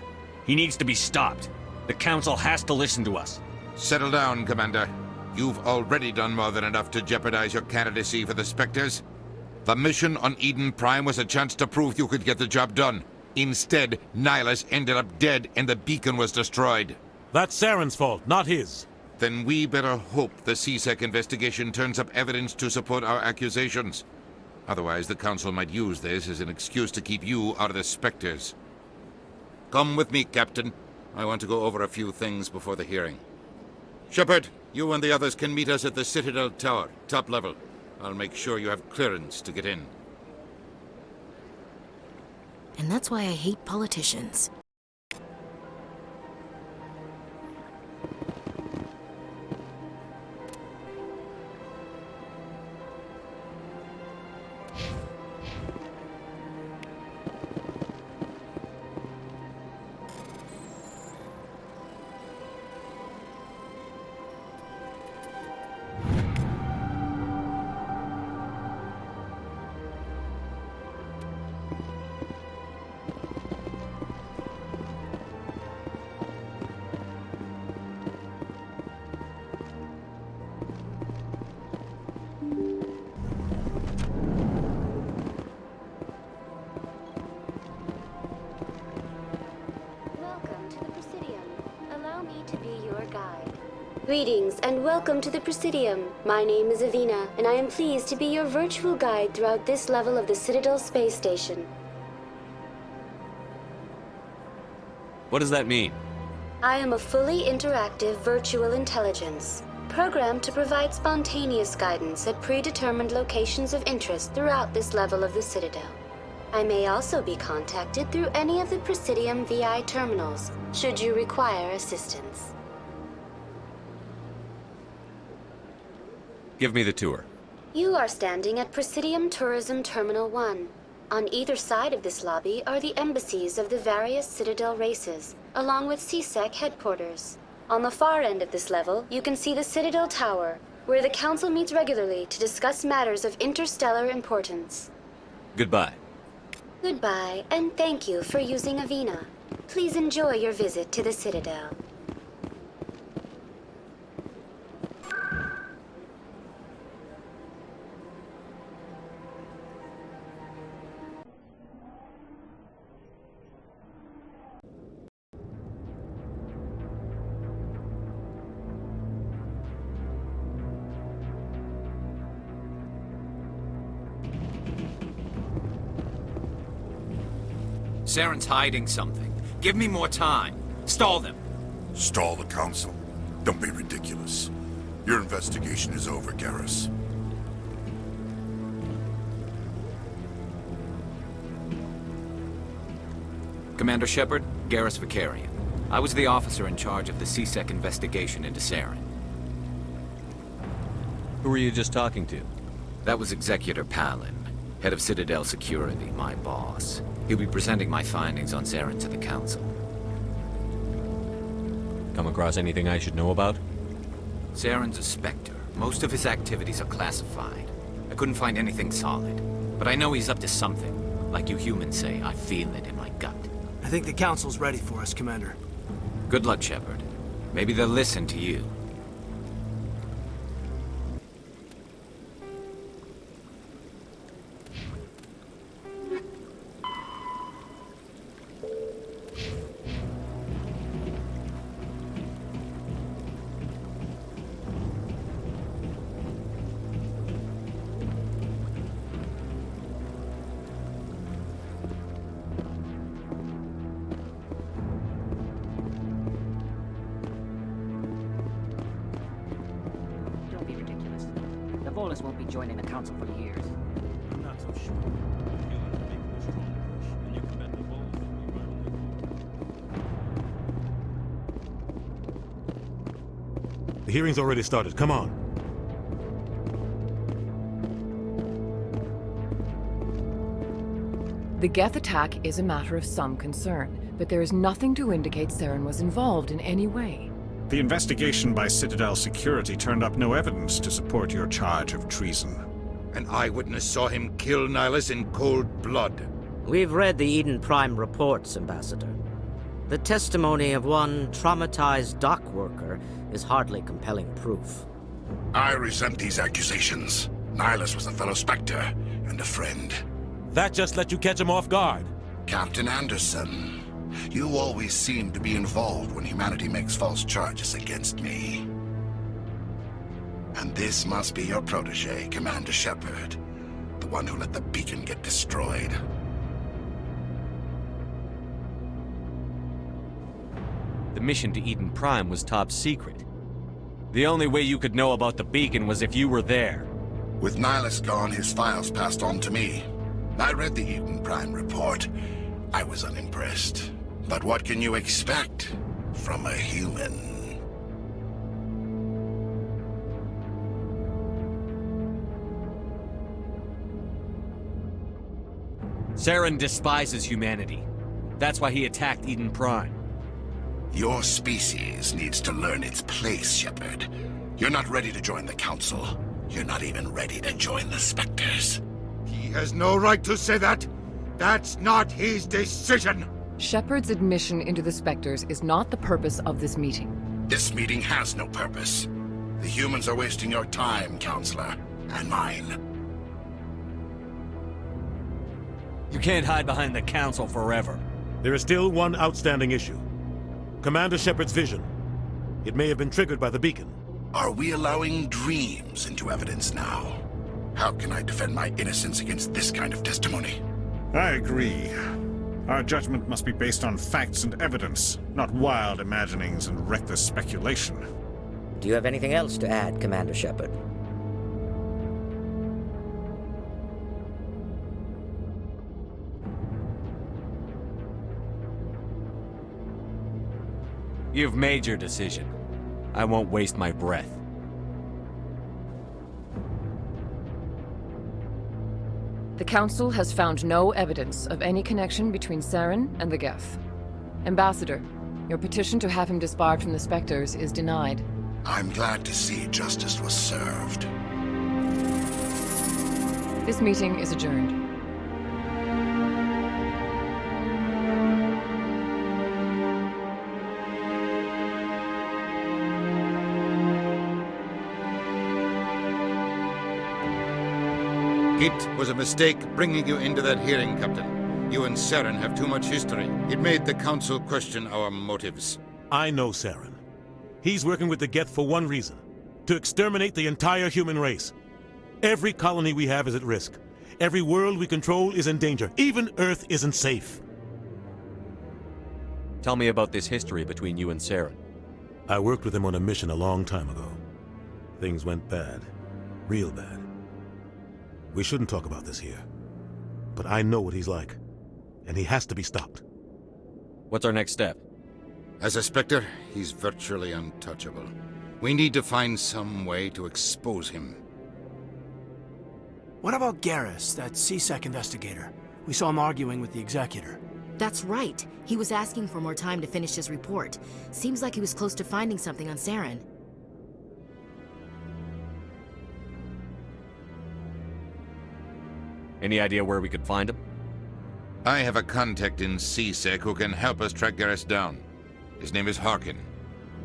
He needs to be stopped. The Council has to listen to us. Settle down, Commander. You've already done more than enough to jeopardize your candidacy for the Spectres. The mission on Eden Prime was a chance to prove you could get the job done. Instead, Nihilus ended up dead and the beacon was destroyed. That's Saren's fault, not his. Then we better hope the CSEC investigation turns up evidence to support our accusations. Otherwise, the Council might use this as an excuse to keep you out of the Spectres. Come with me, Captain. I want to go over a few things before the hearing. Shepard, you and the others can meet us at the Citadel Tower, top level. I'll make sure you have clearance to get in. And that's why I hate politicians. Greetings and welcome to the Presidium. My name is Avina, and I am pleased to be your virtual guide throughout this level of the Citadel space station. What does that mean? I am a fully interactive virtual intelligence, programmed to provide spontaneous guidance at predetermined locations of interest throughout this level of the Citadel. I may also be contacted through any of the Presidium VI terminals, should you require assistance. Give me the tour. You are standing at Presidium Tourism Terminal 1. On either side of this lobby are the embassies of the various Citadel races, along with CSEC headquarters. On the far end of this level, you can see the Citadel Tower, where the Council meets regularly to discuss matters of interstellar importance. Goodbye. Goodbye, and thank you for using Avina. Please enjoy your visit to the Citadel. Saren's hiding something. Give me more time. Stall them. Stall the Council? Don't be ridiculous. Your investigation is over, Garrus. Commander Shepard, Garrus Vicarian. I was the officer in charge of the CSEC investigation into Saren. Who were you just talking to? That was Executor Palin, head of Citadel Security, my boss. He'll be presenting my findings on Saren to the Council. Come across anything I should know about? Saren's a Spectre. Most of his activities are classified. I couldn't find anything solid. But I know he's up to something. Like you humans say, I feel it in my gut. I think the Council's ready for us, Commander. Good luck, Shepard. Maybe they'll listen to you. Won't be joining the Council for years. I'm not so sure. The hearing's already started. Come on. The Geth attack is a matter of some concern, but there is nothing to indicate Saren was involved in any way. The investigation by Citadel Security turned up no evidence to support your charge of treason. An eyewitness saw him kill Nihilus in cold blood. We've read the Eden Prime reports, Ambassador. The testimony of one traumatized dock worker is hardly compelling proof. I resent these accusations. Nihilus was a fellow Spectre and a friend. That just let you catch him off guard. Captain Anderson, you always seem to be involved when humanity makes false charges against me. And this must be your protege, Commander Shepard, the one who let the beacon get destroyed. The mission to Eden Prime was top secret. The only way you could know about the beacon was if you were there. With Nihilus gone, his files passed on to me. I read the Eden Prime report. I was unimpressed. But what can you expect from a human? Saren despises humanity. That's why he attacked Eden Prime. Your species needs to learn its place, Shepard. You're not ready to join the Council. You're not even ready to join the Spectres. He has no right to say that. That's not his decision. Shepard's admission into the Spectres is not the purpose of this meeting. This meeting has no purpose. The humans are wasting your time, Counselor, and mine. You can't hide behind the Council forever. There is still one outstanding issue. Commander Shepard's vision. It may have been triggered by the beacon. Are we allowing dreams into evidence now? How can I defend my innocence against this kind of testimony? I agree. Our judgment must be based on facts and evidence, not wild imaginings and reckless speculation. Do you have anything else to add, Commander Shepard? You've made your decision. I won't waste my breath. The Council has found no evidence of any connection between Saren and the Geth. Ambassador, your petition to have him disbarred from the Spectres is denied. I'm glad to see justice was served. This meeting is adjourned. It was a mistake bringing you into that hearing, Captain. You and Saren have too much history. It made the Council question our motives. I know Saren. He's working with the Geth for one reason: to exterminate the entire human race. Every colony we have is at risk. Every world we control is in danger. Even Earth isn't safe. Tell me about this history between you and Saren. I worked with him on a mission a long time ago. Things went bad. Real bad. We shouldn't talk about this here. But I know what he's like. And he has to be stopped. What's our next step? As a Spectre, he's virtually untouchable. We need to find some way to expose him. What about Garrus, that CSEC investigator? We saw him arguing with the Executor. That's right. He was asking for more time to finish his report. Seems like he was close to finding something on Saren. Any idea where we could find him? I have a contact in CSEC who can help us track Garrus down. His name is Harkin.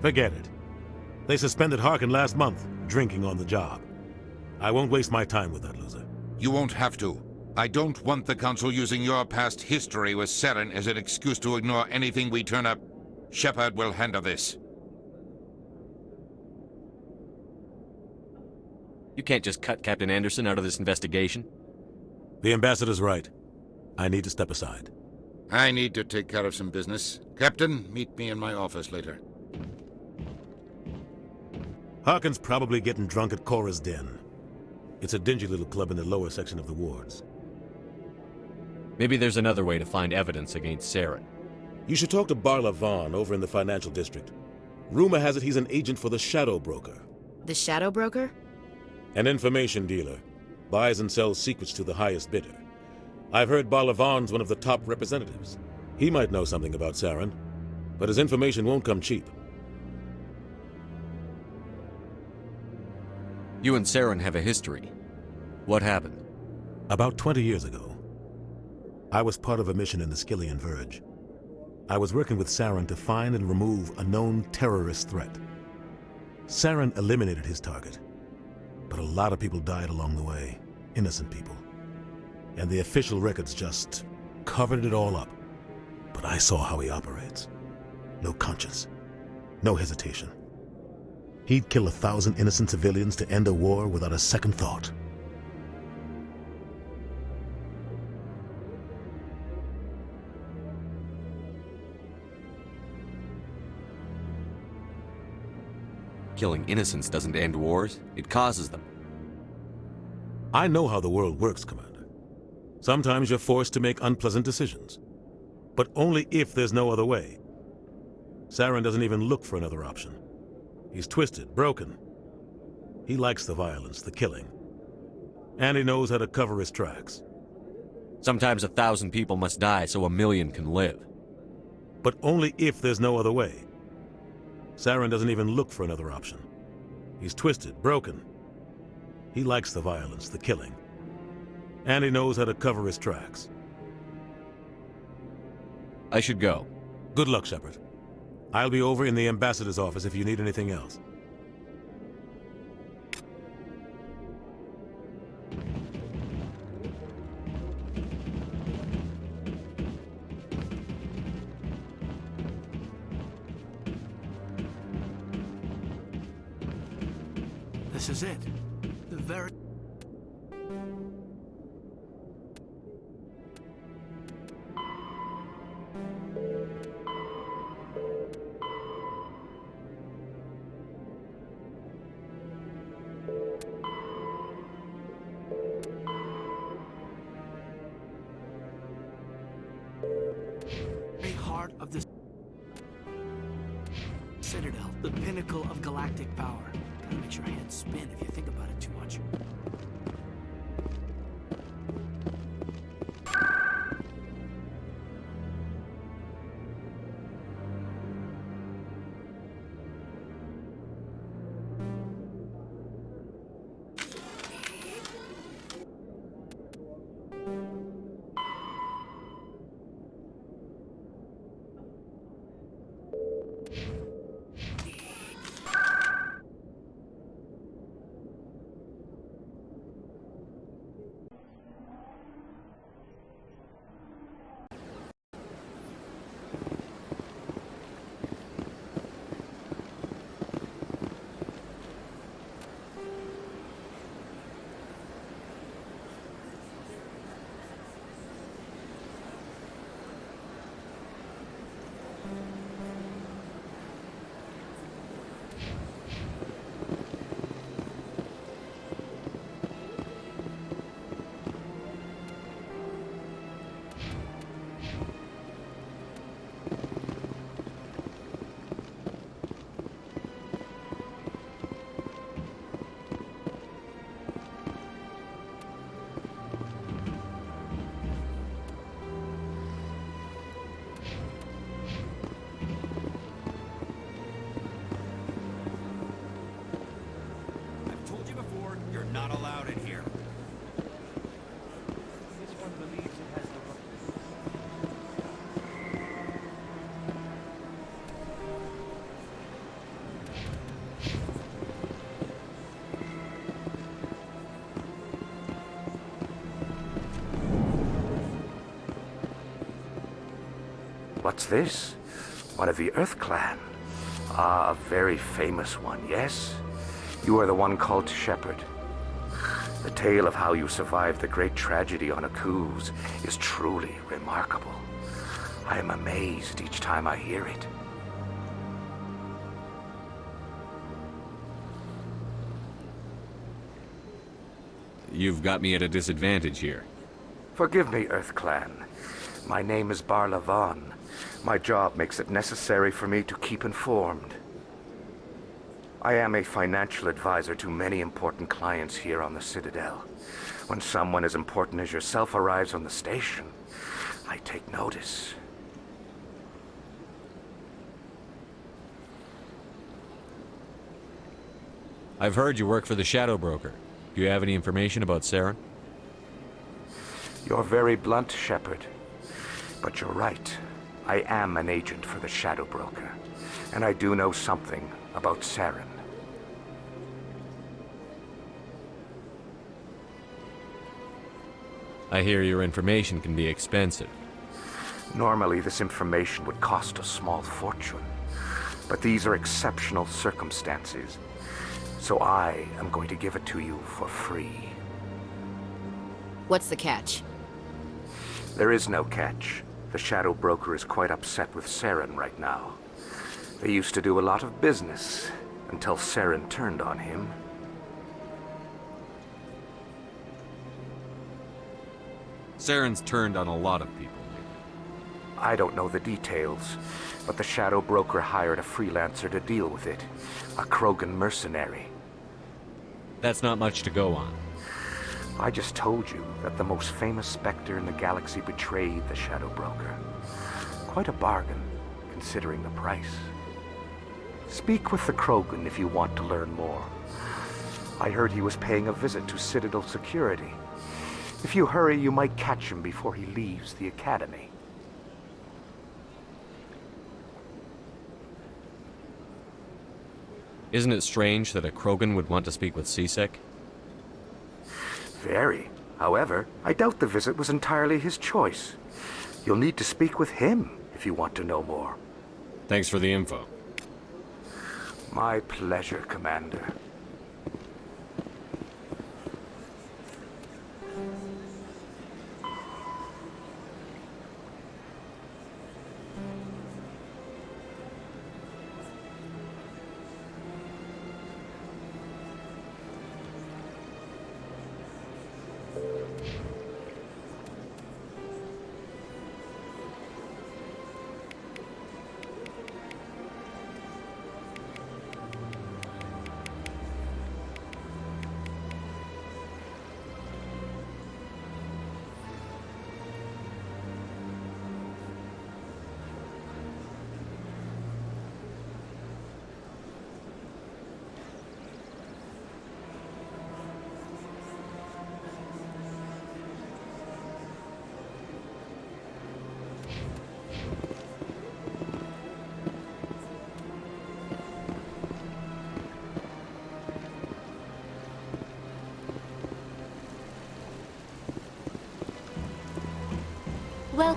Forget it. They suspended Harkin last month, drinking on the job. I won't waste my time with that loser. You won't have to. I don't want the Council using your past history with Saren as an excuse to ignore anything we turn up. Shepard will handle this. You can't just cut Captain Anderson out of this investigation. The Ambassador's right. I need to step aside. I need to take care of some business. Captain, meet me in my office later. Harkin's probably getting drunk at Cora's Den. It's a dingy little club in the lower section of the wards. Maybe there's another way to find evidence against Saren. You should talk to Barla Vaughn over in the financial district. Rumor has it he's an agent for the Shadow Broker. The Shadow Broker? An information dealer. Buys and sells secrets to the highest bidder. I've heard Barla Vaughn's one of the top representatives. He might know something about Saren, but his information won't come cheap. You and Saren have a history. What happened? About 20 years ago, I was part of a mission in the Skillian Verge. I was working with Saren to find and remove a known terrorist threat. Saren eliminated his target, but a lot of people died along the way, innocent people. And the official records just covered it all up. But I saw how he operates. No conscience, no hesitation. He'd kill 1,000 innocent civilians to end a war without a second thought. Killing innocents doesn't end wars, it causes them. I know how the world works, Commander. Sometimes you're forced to make unpleasant decisions. But only if there's no other way. Saren doesn't even look for another option. He's twisted, broken. He likes the violence, the killing. And he knows how to cover his tracks. Sometimes 1,000 people must die so 1,000,000 can live. But only if there's no other way. Saren doesn't even look for another option. He's twisted, broken. He likes the violence, the killing. And he knows how to cover his tracks. I should go. Good luck, Shepard. I'll be over in the Ambassador's office if you need anything else. This is it. The very... heart of the Citadel, the pinnacle of galactic power. Kinda makes your head spin if you think about it too much. Not allowed in here. This one believes it has the What's this? One of the Earth Clan. Ah, a very famous one, yes? You are the one called Shepard. The tale of how you survived the great tragedy on Akuz is truly remarkable. I am amazed each time I hear it. You've got me at a disadvantage here. Forgive me, Earth Clan. My name is Barla Vaughn. My job makes it necessary for me to keep informed. I am a financial advisor to many important clients here on the Citadel. When someone as important as yourself arrives on the station, I take notice. I've heard you work for the Shadow Broker. Do you have any information about Saren? You're very blunt, Shepard. But you're right. I am an agent for the Shadow Broker, and I do know something about Saren. I hear your information can be expensive. Normally, this information would cost a small fortune. But these are exceptional circumstances, so I am going to give it to you for free. What's the catch? There is no catch. The Shadow Broker is quite upset with Saren right now. They used to do a lot of business until Saren turned on him. Saren's turned on a lot of people. I don't know the details, but the Shadow Broker hired a freelancer to deal with it. A Krogan mercenary. That's not much to go on. I just told you that the most famous Spectre in the galaxy betrayed the Shadow Broker. Quite a bargain, considering the price. Speak with the Krogan if you want to learn more. I heard he was paying a visit to Citadel security. If you hurry, you might catch him before he leaves the Academy. Isn't it strange that a Krogan would want to speak with CSEC? Very. However, I doubt the visit was entirely his choice. You'll need to speak with him if you want to know more. Thanks for the info. My pleasure, Commander.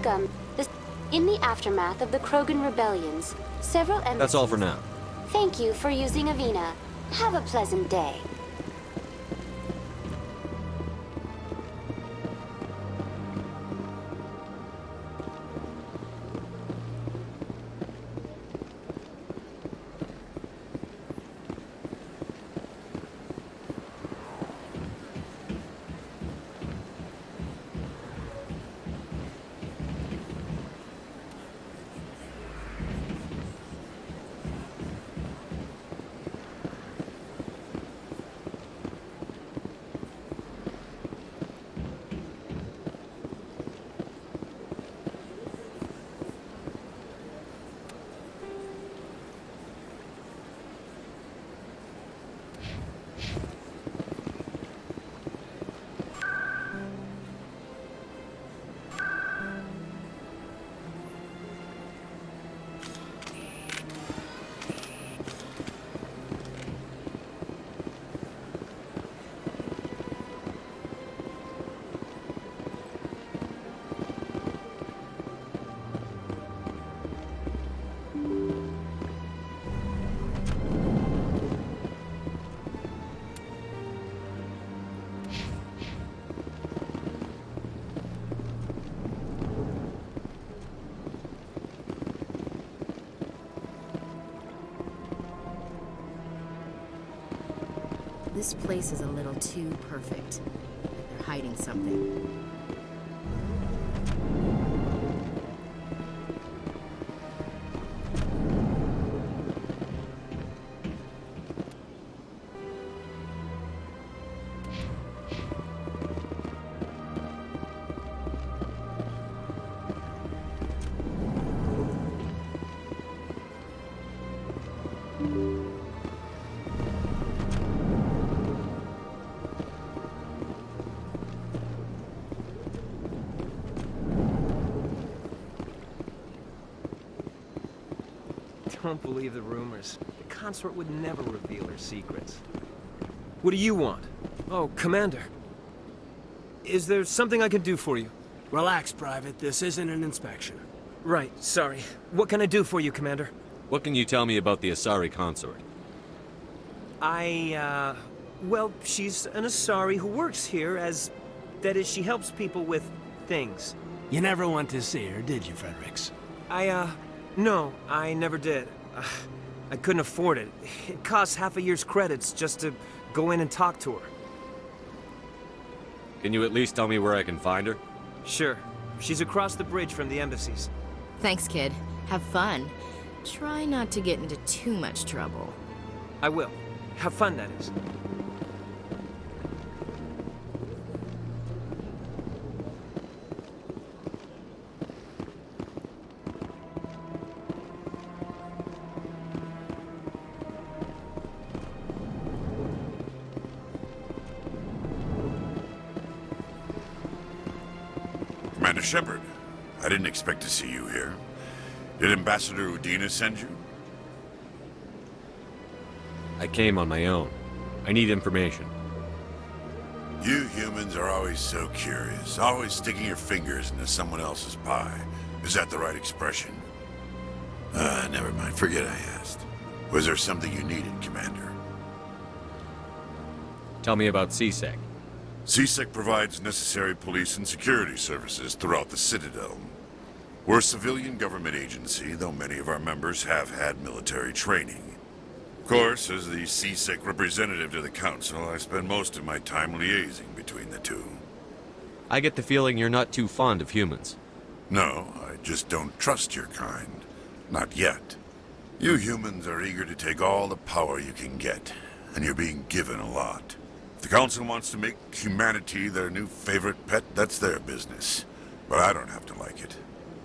Welcome. In the aftermath of the Krogan rebellions, several embassies... That's all for now. Thank you for using Avina. Have a pleasant day. This place is a little too perfect. Like they're hiding something. Don't believe the rumors. The consort would never reveal her secrets. What do you want? Oh, Commander. Is there something I can do for you? Relax, Private. This isn't an inspection. Right, sorry. What can I do for you, Commander? What can you tell me about the Asari consort? Well, she's an Asari who works here as... That is, she helps people with things. You never went to see her, did you, Fredericks? No, I never did. I couldn't afford it. It costs half a year's credits just to go in and talk to her. Can you at least tell me where I can find her? Sure. She's across the bridge from the embassies. Thanks, kid. Have fun. Try not to get into too much trouble. I will. Have fun, that is. Commander Shepard, I didn't expect to see you here. Did Ambassador Udina send you? I came on my own. I need information. You humans are always so curious, always sticking your fingers into someone else's pie. Is that the right expression? Never mind. Forget I asked. Was there something you needed, Commander? Tell me about CSEC. CSEC provides necessary police and security services throughout the Citadel. We're a civilian government agency, though many of our members have had military training. Of course, as the CSEC representative to the Council, I spend most of my time liaising between the two. I get the feeling you're not too fond of humans. No, I just don't trust your kind. Not yet. You humans are eager to take all the power you can get, and you're being given a lot. If the Council wants to make humanity their new favorite pet, that's their business. But I don't have to like it.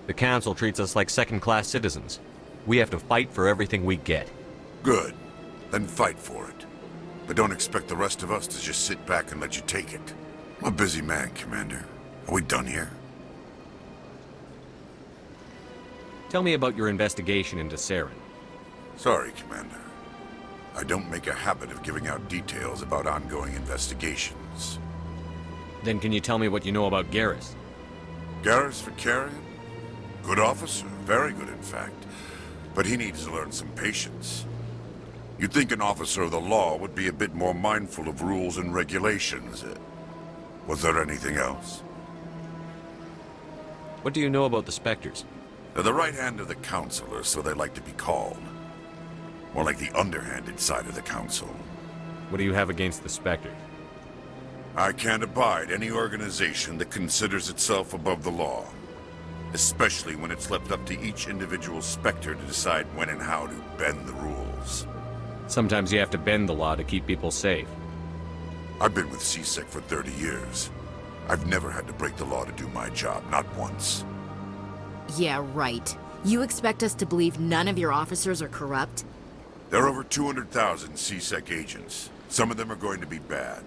The Council treats us like second-class citizens. We have to fight for everything we get. Good. Then fight for it. But don't expect the rest of us to just sit back and let you take it. I'm a busy man, Commander. Are we done here? Tell me about your investigation into Saren. Sorry, Commander. I don't make a habit of giving out details about ongoing investigations. Then can you tell me what you know about Garrus? Garrus Vakarian? Good officer, very good in fact. But he needs to learn some patience. You'd think an officer of the law would be a bit more mindful of rules and regulations. Was there anything else? What do you know about the Spectres? They're the right hand of the Council, or so they like to be called. More like the underhanded side of the Council. What do you have against the Spectres? I can't abide any organization that considers itself above the law. Especially when it's left up to each individual Spectre to decide when and how to bend the rules. Sometimes you have to bend the law to keep people safe. I've been with CSEC for 30 years. I've never had to break the law to do my job, not once. Yeah, right. You expect us to believe none of your officers are corrupt? There are over 200,000 CSEC agents. Some of them are going to be bad.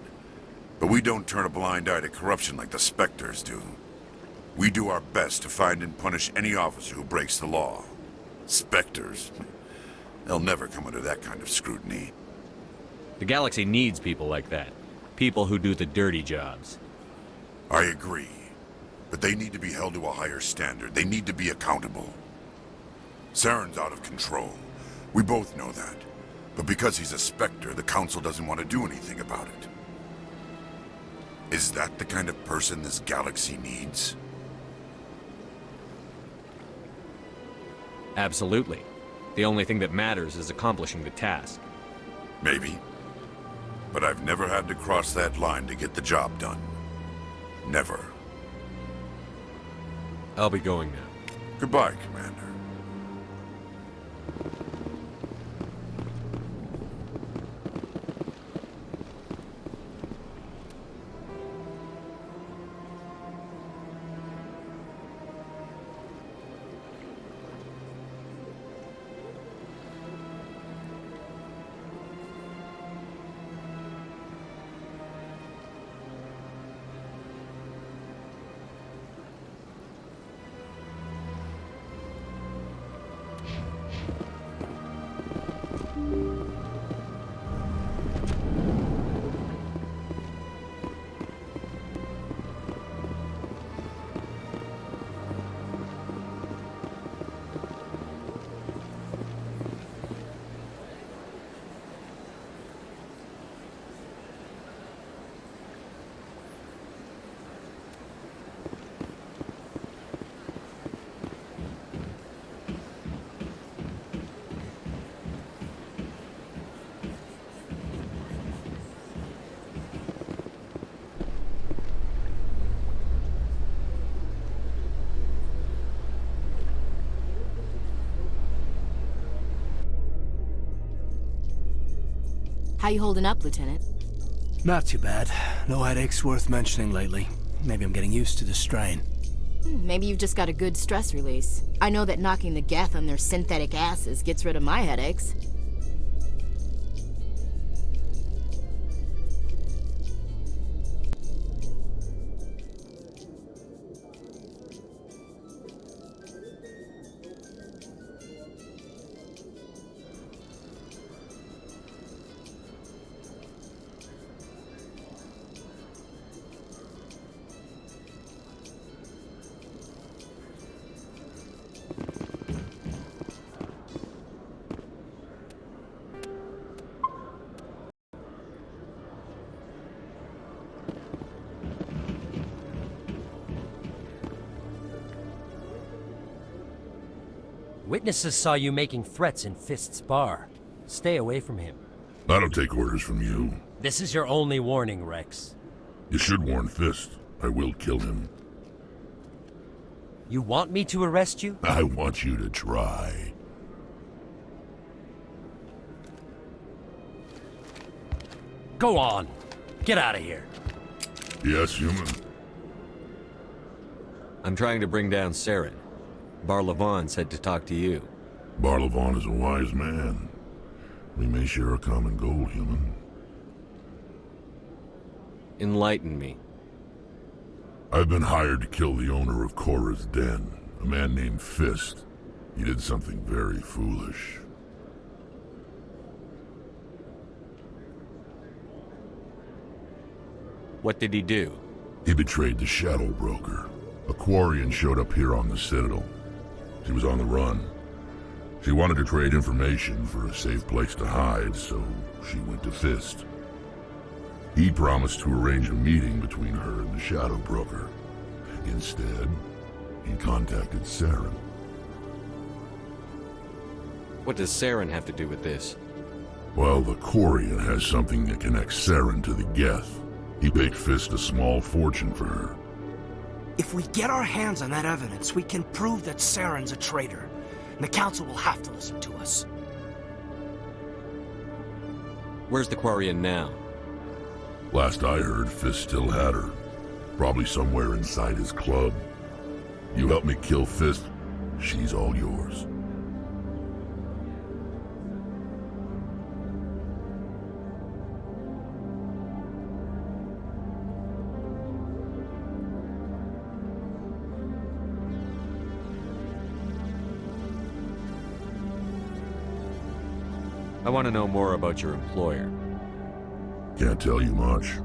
But we don't turn a blind eye to corruption like the Spectres do. We do our best to find and punish any officer who breaks the law. Spectres? They'll never come under that kind of scrutiny. The galaxy needs people like that. People who do the dirty jobs. I agree. But they need to be held to a higher standard. They need to be accountable. Saren's out of control. We both know that. But because he's a Spectre, the Council doesn't want to do anything about it. Is that the kind of person this galaxy needs? Absolutely. The only thing that matters is accomplishing the task. Maybe. But I've never had to cross that line to get the job done. Never. I'll be going now. Goodbye, Commander. How you holding up, Lieutenant? Not too bad. No headaches worth mentioning lately. Maybe I'm getting used to the strain. Maybe you've just got a good stress release. I know that knocking the Geth on their synthetic asses gets rid of my headaches. Witnesses saw you making threats in Fist's bar. Stay away from him. I don't take orders from you. This is your only warning, Rex. You should warn Fist. I will kill him. You want me to arrest you? I want you to try. Go on. Get out of here. Yes, human. I'm trying to bring down Saren. Barlavon said to talk to you. Barlavon is a wise man. We may share a common goal, human. Enlighten me. I've been hired to kill the owner of Korra's Den, a man named Fist. He did something very foolish. What did he do? He betrayed the Shadow Broker. A Quarian showed up here on the Citadel. She was on the run. She wanted to trade information for a safe place to hide, so she went to Fist. He promised to arrange a meeting between her and the Shadow Broker. Instead, he contacted Saren. What does Saren have to do with this? Well, the Quarian has something that connects Saren to the Geth. He paid Fist a small fortune for her. If we get our hands on that evidence, we can prove that Saren's a traitor. And the Council will have to listen to us. Where's the Quarian now? Last I heard, Fist still had her. Probably somewhere inside his club. You help me kill Fist, she's all yours. I want to know more about your employer. Can't tell you much.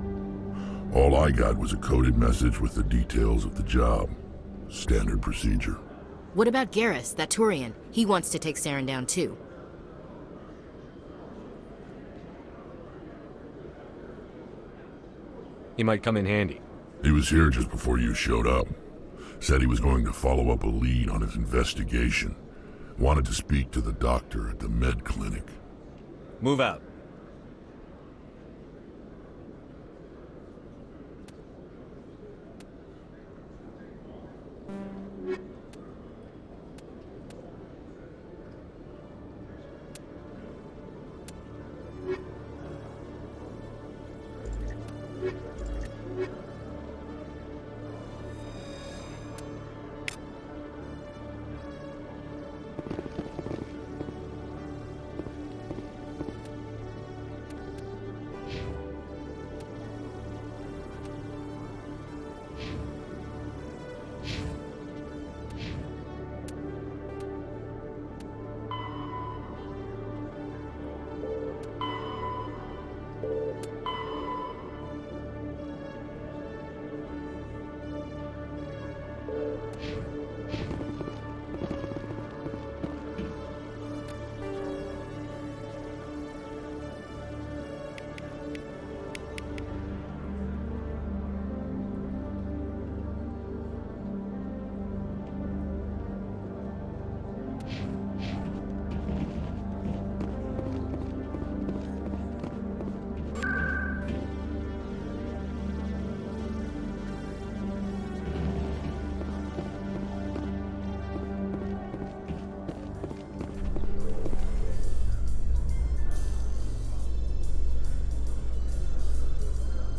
All I got was a coded message with the details of the job. Standard procedure. What about Garrus, that Turian? He wants to take Saren down too. He might come in handy. He was here just before you showed up. Said he was going to follow up a lead on his investigation. Wanted to speak to the doctor at the med clinic. Move out.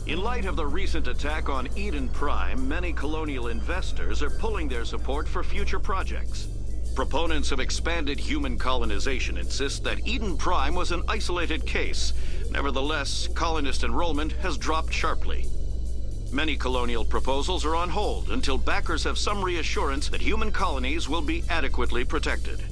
In light of the recent attack on Eden Prime, many colonial investors are pulling their support for future projects. Proponents of expanded human colonization insist that Eden Prime was an isolated case. Nevertheless, colonist enrollment has dropped sharply. Many colonial proposals are on hold until backers have some reassurance that human colonies will be adequately protected.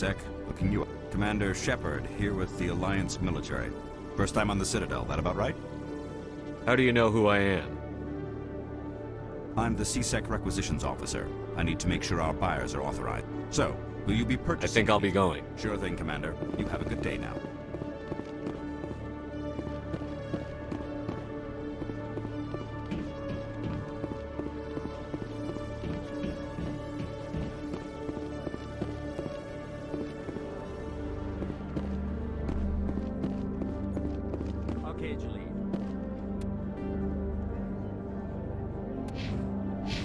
C-Sec. Looking you up. Commander Shepard, here with the Alliance military. First time on the Citadel, that about right? How do you know who I am? I'm the C-Sec requisitions officer. I need to make sure our buyers are authorized. So, will you be purchasing? I think I'll be going. Sure thing, Commander. You have a good day now. Okay, Julie.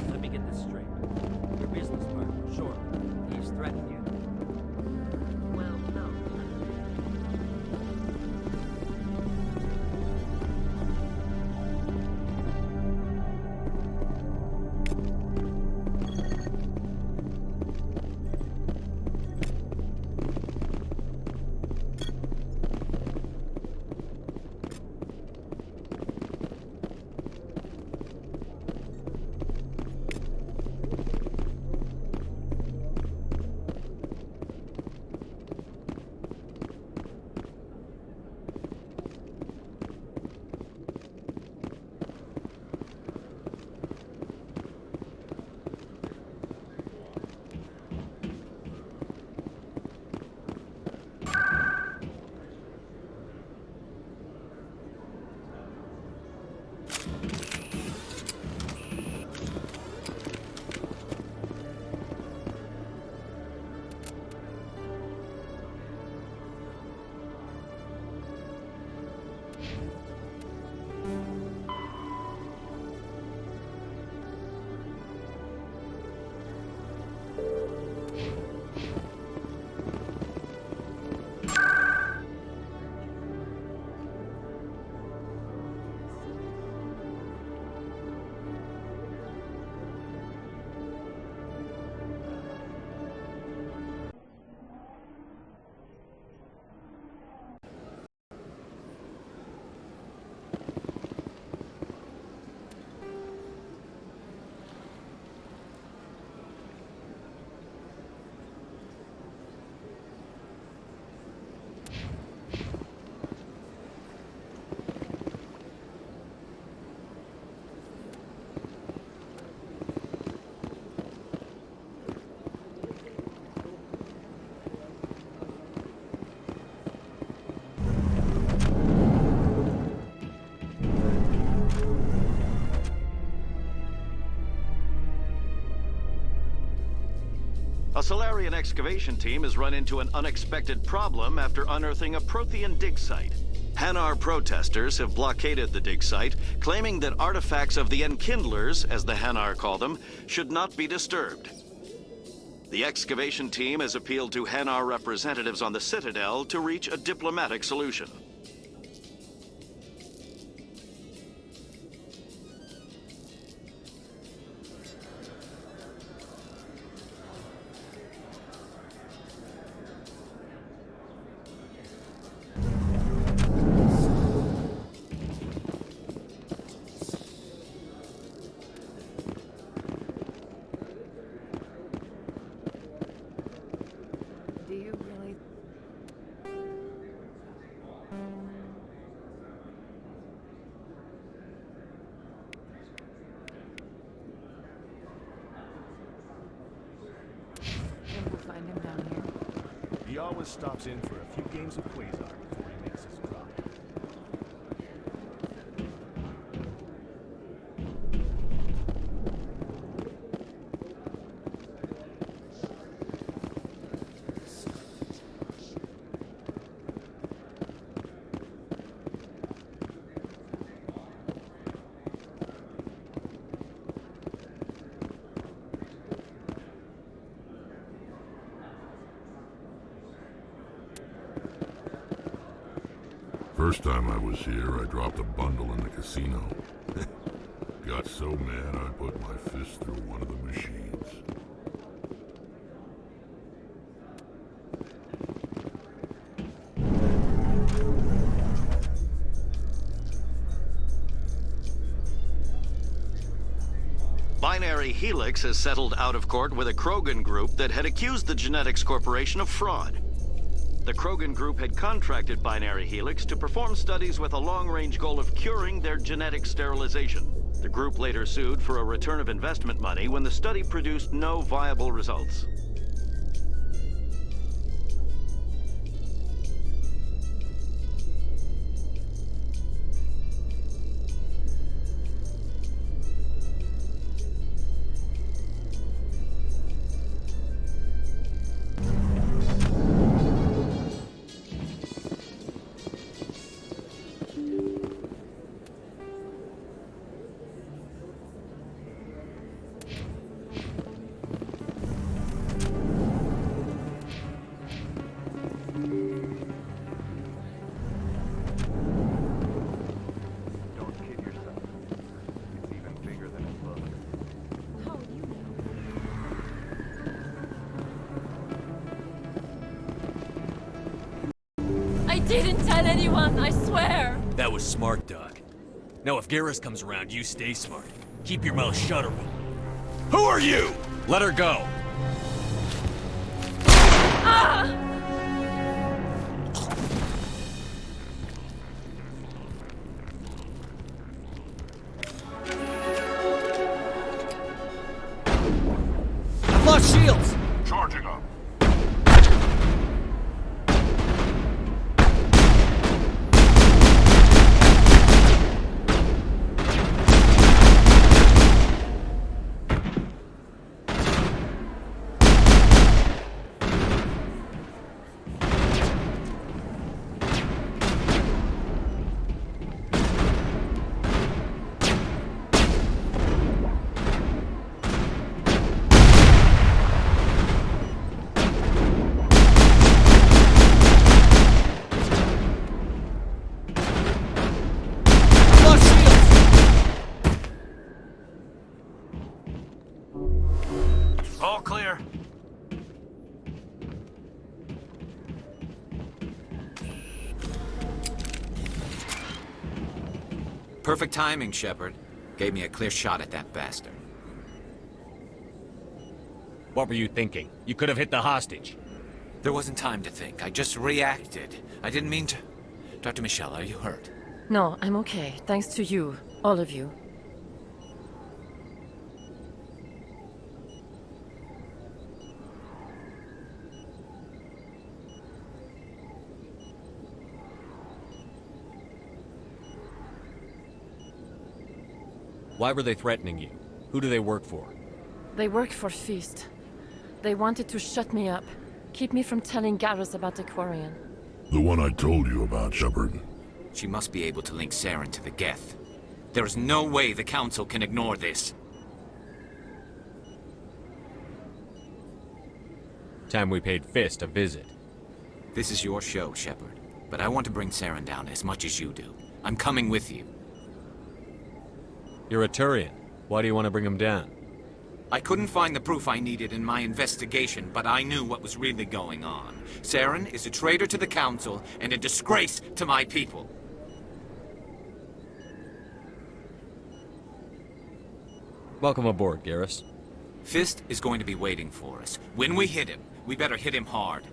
Let me get this straight. Your business partner, sure. He's threatened you. Well, no. A Solarian excavation team has run into an unexpected problem after unearthing a Prothean dig site. Hanar protesters have blockaded the dig site, claiming that artifacts of the Enkindlers, as the Hanar call them, should not be disturbed. The excavation team has appealed to Hanar representatives on the Citadel to reach a diplomatic solution. Do you really... think we'll find him down here? He always stops in for a few games of Quasar before he makes his drop. First time I was here, I dropped a bundle in the casino. Got so mad I put my fist through one of the machines. Binary Binary Helix has settled out of court with a Krogan group that had accused the Genetics Corporation of fraud. The Krogan group had contracted Binary Helix to perform studies with a long-range goal of curing their genetic sterilization. The group later sued for a return of investment money when the study produced no viable results. I didn't tell anyone, I swear! That was smart, Doc. Now if Garrus comes around, you stay smart. Keep your mouth shut or Who are you? Let her go. Ah! I've lost shields! Charging up. All clear. Perfect timing, Shepard. Gave me a clear shot at that bastard. What were you thinking? You could have hit the hostage. There wasn't time to think. I just reacted. I didn't mean to... Dr. Michelle, are you hurt? No, I'm okay. Thanks to you. All of you. Why were they threatening you? Who do they work for? They work for Feast. They wanted to shut me up. Keep me from telling Garrus about the Quarian. The one I told you about, Shepard. She must be able to link Saren to the Geth. There is no way the Council can ignore this. Time we paid Fist a visit. This is your show, Shepard. But I want to bring Saren down as much as you do. I'm coming with you. You're a Turian. Why do you want to bring him down? I couldn't find the proof I needed in my investigation, but I knew what was really going on. Saren is a traitor to the Council and a disgrace to my people. Welcome aboard, Garrus. Fist is going to be waiting for us. When we hit him, we better hit him hard.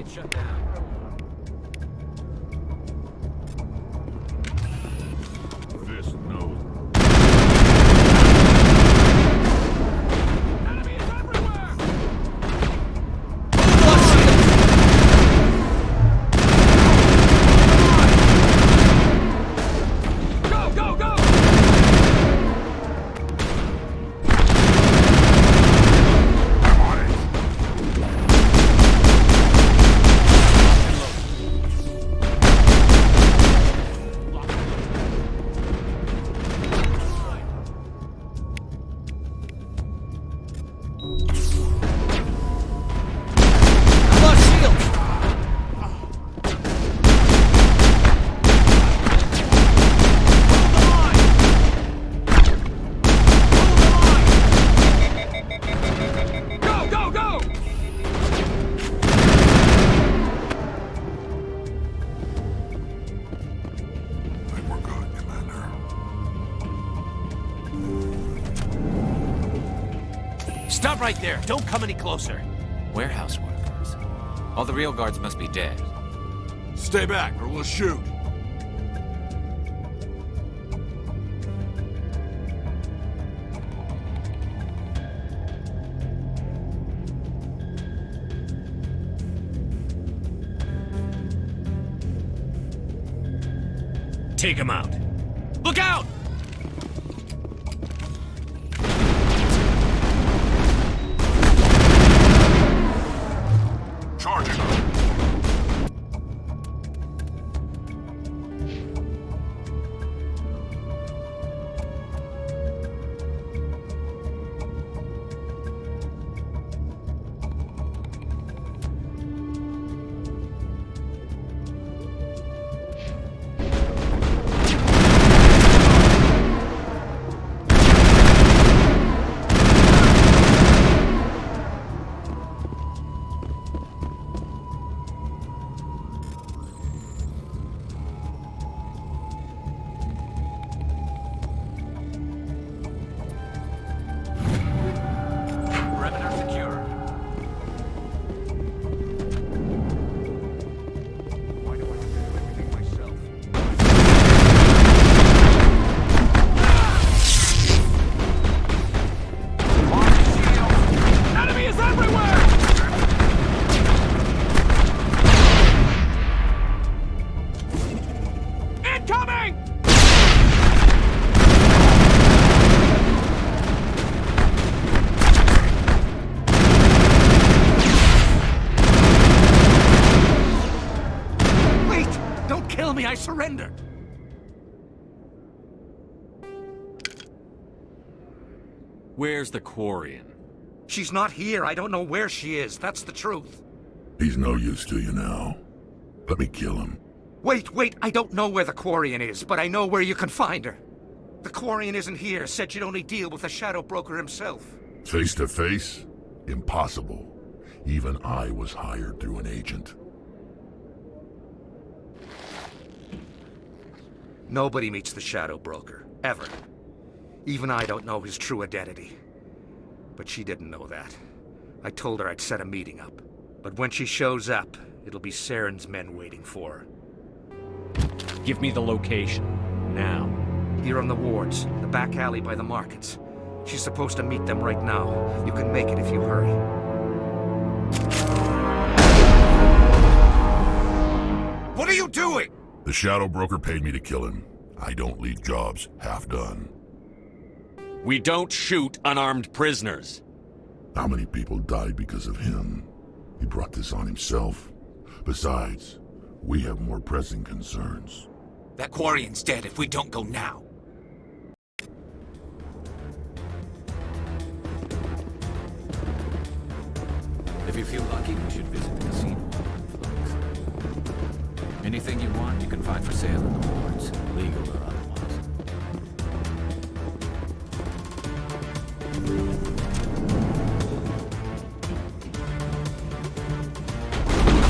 Shield shut down. This knows. Stop right there! Don't come any closer! Warehouse workers. All the real guards must be dead. Stay back, or we'll shoot. Take him out. Look out! Charging. I surrender! Where's the Quarian? She's not here. I don't know where she is. That's the truth. He's no use to you now. Let me kill him. Wait! I don't know where the Quarian is, but I know where you can find her. The Quarian isn't here. Said you'd only deal with the Shadow Broker himself. Face to face? Impossible. Even I was hired through an agent. Nobody meets the Shadow Broker, ever. Even I don't know his true identity. But she didn't know that. I told her I'd set a meeting up. But when she shows up, it'll be Saren's men waiting for her. Give me the location. Now. Here on the wards, the back alley by the markets. She's supposed to meet them right now. You can make it if you hurry. What are you doing? The Shadow Broker paid me to kill him. I don't leave jobs half done. We don't shoot unarmed prisoners. How many people died because of him? He brought this on himself. Besides, we have more pressing concerns. That Quarian's dead if we don't go now. If you feel lucky, you should visit the casino. Anything you want, you can find for sale in the wards, legal or otherwise.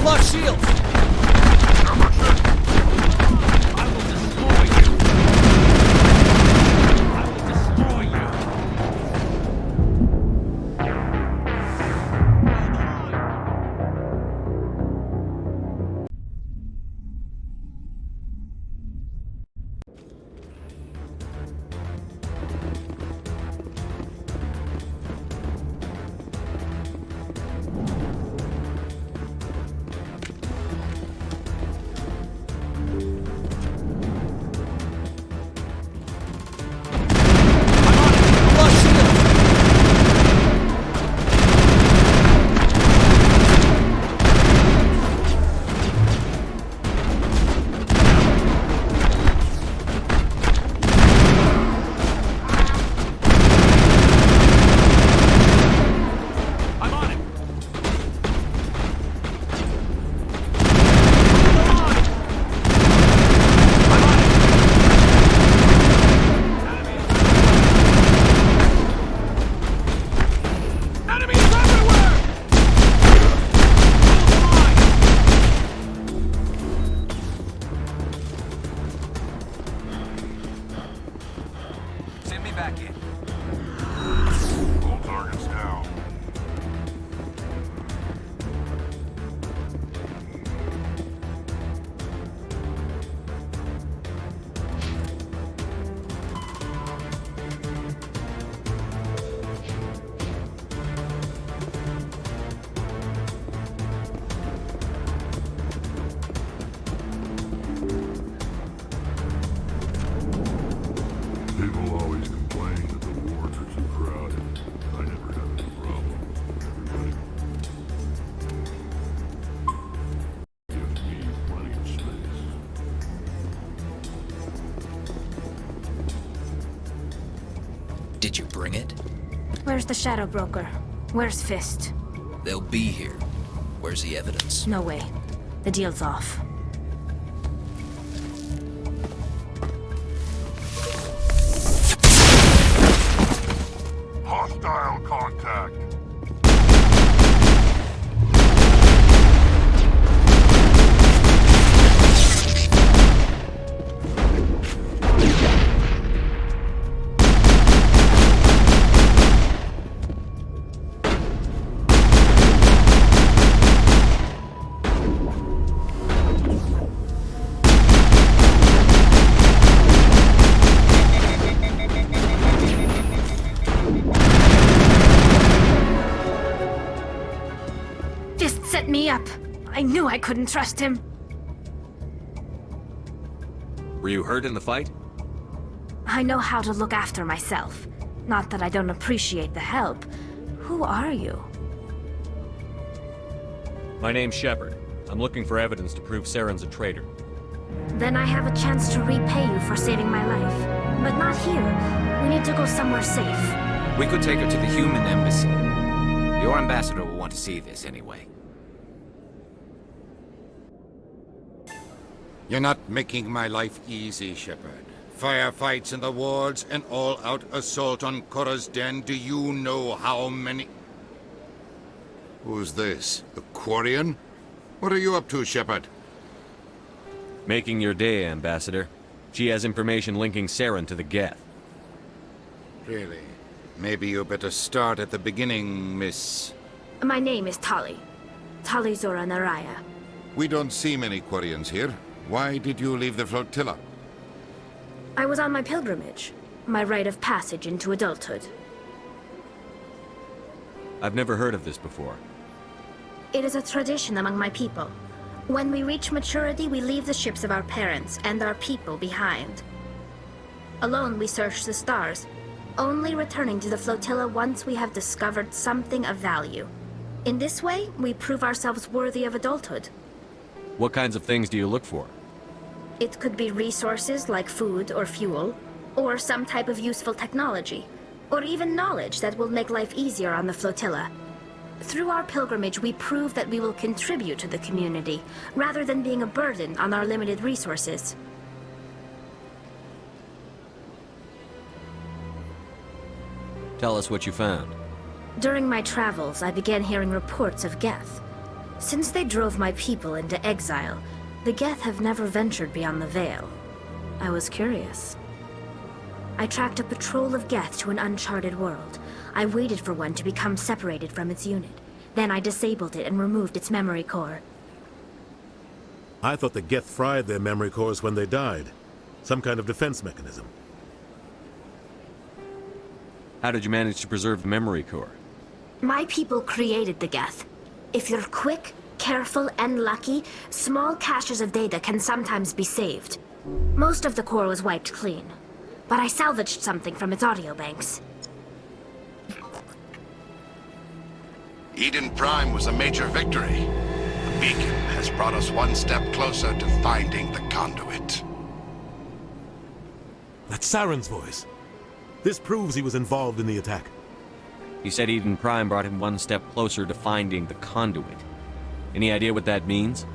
Flush shield! I will destroy you! I will destroy you! you bring it? Where's the Shadow Broker? Where's Fist? They'll be here. Where's the evidence? No way. The deal's off. Hostile contact. Me up. I knew I couldn't trust him. Were you hurt in the fight? I know how to look after myself. Not that I don't appreciate the help. Who are you? My name's Shepard. I'm looking for evidence to prove Saren's a traitor. Then I have a chance to repay you for saving my life. But not here. We need to go somewhere safe. We could take her to the human embassy. Your ambassador will want to see this anyway. You're not making my life easy, Shepard. Firefights in the wards, an all-out assault on Korra's den. Do you know how many... Who's this? The Quarian? What are you up to, Shepard? Making your day, Ambassador. She has information linking Saren to the Geth. Really? Maybe you better start at the beginning, Miss... My name is Tali. Tali Zora Naraya. We don't see many Quarians here. Why did you leave the flotilla? I was on my pilgrimage. My rite of passage into adulthood. I've never heard of this before. It is a tradition among my people. When we reach maturity, we leave the ships of our parents and our people behind. Alone, we search the stars, only returning to the flotilla once we have discovered something of value. In this way, we prove ourselves worthy of adulthood. What kinds of things do you look for? It could be resources like food or fuel, or some type of useful technology, or even knowledge that will make life easier on the flotilla. Through our pilgrimage, we prove that we will contribute to the community, rather than being a burden on our limited resources. Tell us what you found. During my travels, I began hearing reports of Geth. Since they drove my people into exile, the Geth have never ventured beyond the Veil. I was curious. I tracked a patrol of Geth to an uncharted world. I waited for one to become separated from its unit. Then I disabled it and removed its memory core. I thought the Geth fried their memory cores when they died. Some kind of defense mechanism. How did you manage to preserve the memory core? My people created the Geth. If you're quick, careful, and lucky, small caches of data can sometimes be saved. Most of the core was wiped clean, but I salvaged something from its audio banks. Eden Prime was a major victory. The beacon has brought us one step closer to finding the conduit. That's Saren's voice. This proves he was involved in the attack. He said Eden Prime brought him one step closer to finding the conduit. Any idea what that means?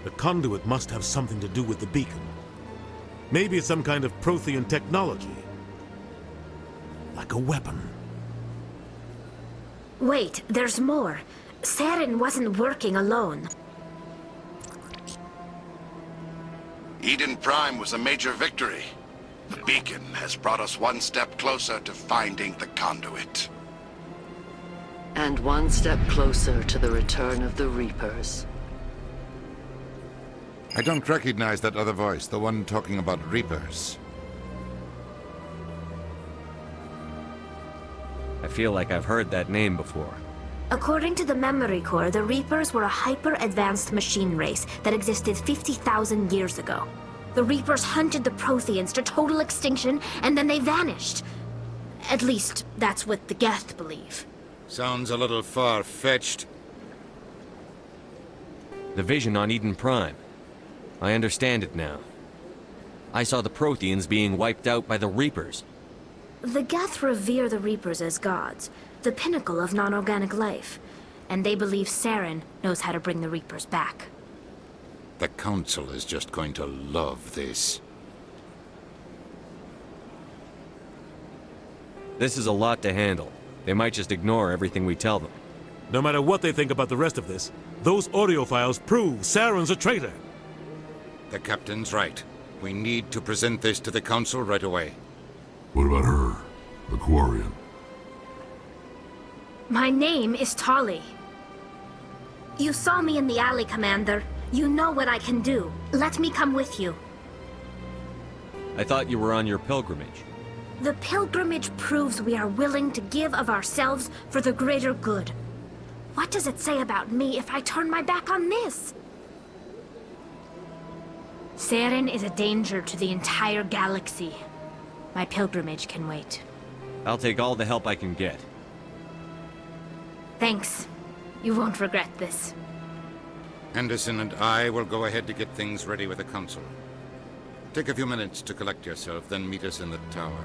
The conduit must have something to do with the beacon. Maybe it's some kind of Prothean technology. Like a weapon. Wait, there's more. Saren wasn't working alone. Eden Prime was a major victory. The beacon has brought us one step closer to finding the conduit. And one step closer to the return of the Reapers. I don't recognize that other voice, the one talking about Reapers. I feel like I've heard that name before. According to the memory core, the Reapers were a hyper-advanced machine race that existed 50,000 years ago. The Reapers hunted the Protheans to total extinction, and then they vanished. At least, that's what the Geth believe. Sounds a little far-fetched. The vision on Eden Prime. I understand it now. I saw the Protheans being wiped out by the Reapers. The Geth revere the Reapers as gods, the pinnacle of non-organic life. And they believe Saren knows how to bring the Reapers back. The Council is just going to love this. This is a lot to handle. They might just ignore everything we tell them. No matter what they think about the rest of this, those audio files prove Saren's a traitor. The Captain's right. We need to present this to the Council right away. What about her? The Quarian? My name is Tali. You saw me in the alley, Commander. You know what I can do. Let me come with you. I thought you were on your pilgrimage. The pilgrimage proves we are willing to give of ourselves for the greater good. What does it say about me if I turn my back on this? Saren is a danger to the entire galaxy. My pilgrimage can wait. I'll take all the help I can get. Thanks. You won't regret this. Anderson and I will go ahead to get things ready with the Council. Take a few minutes to collect yourself, then meet us in the tower.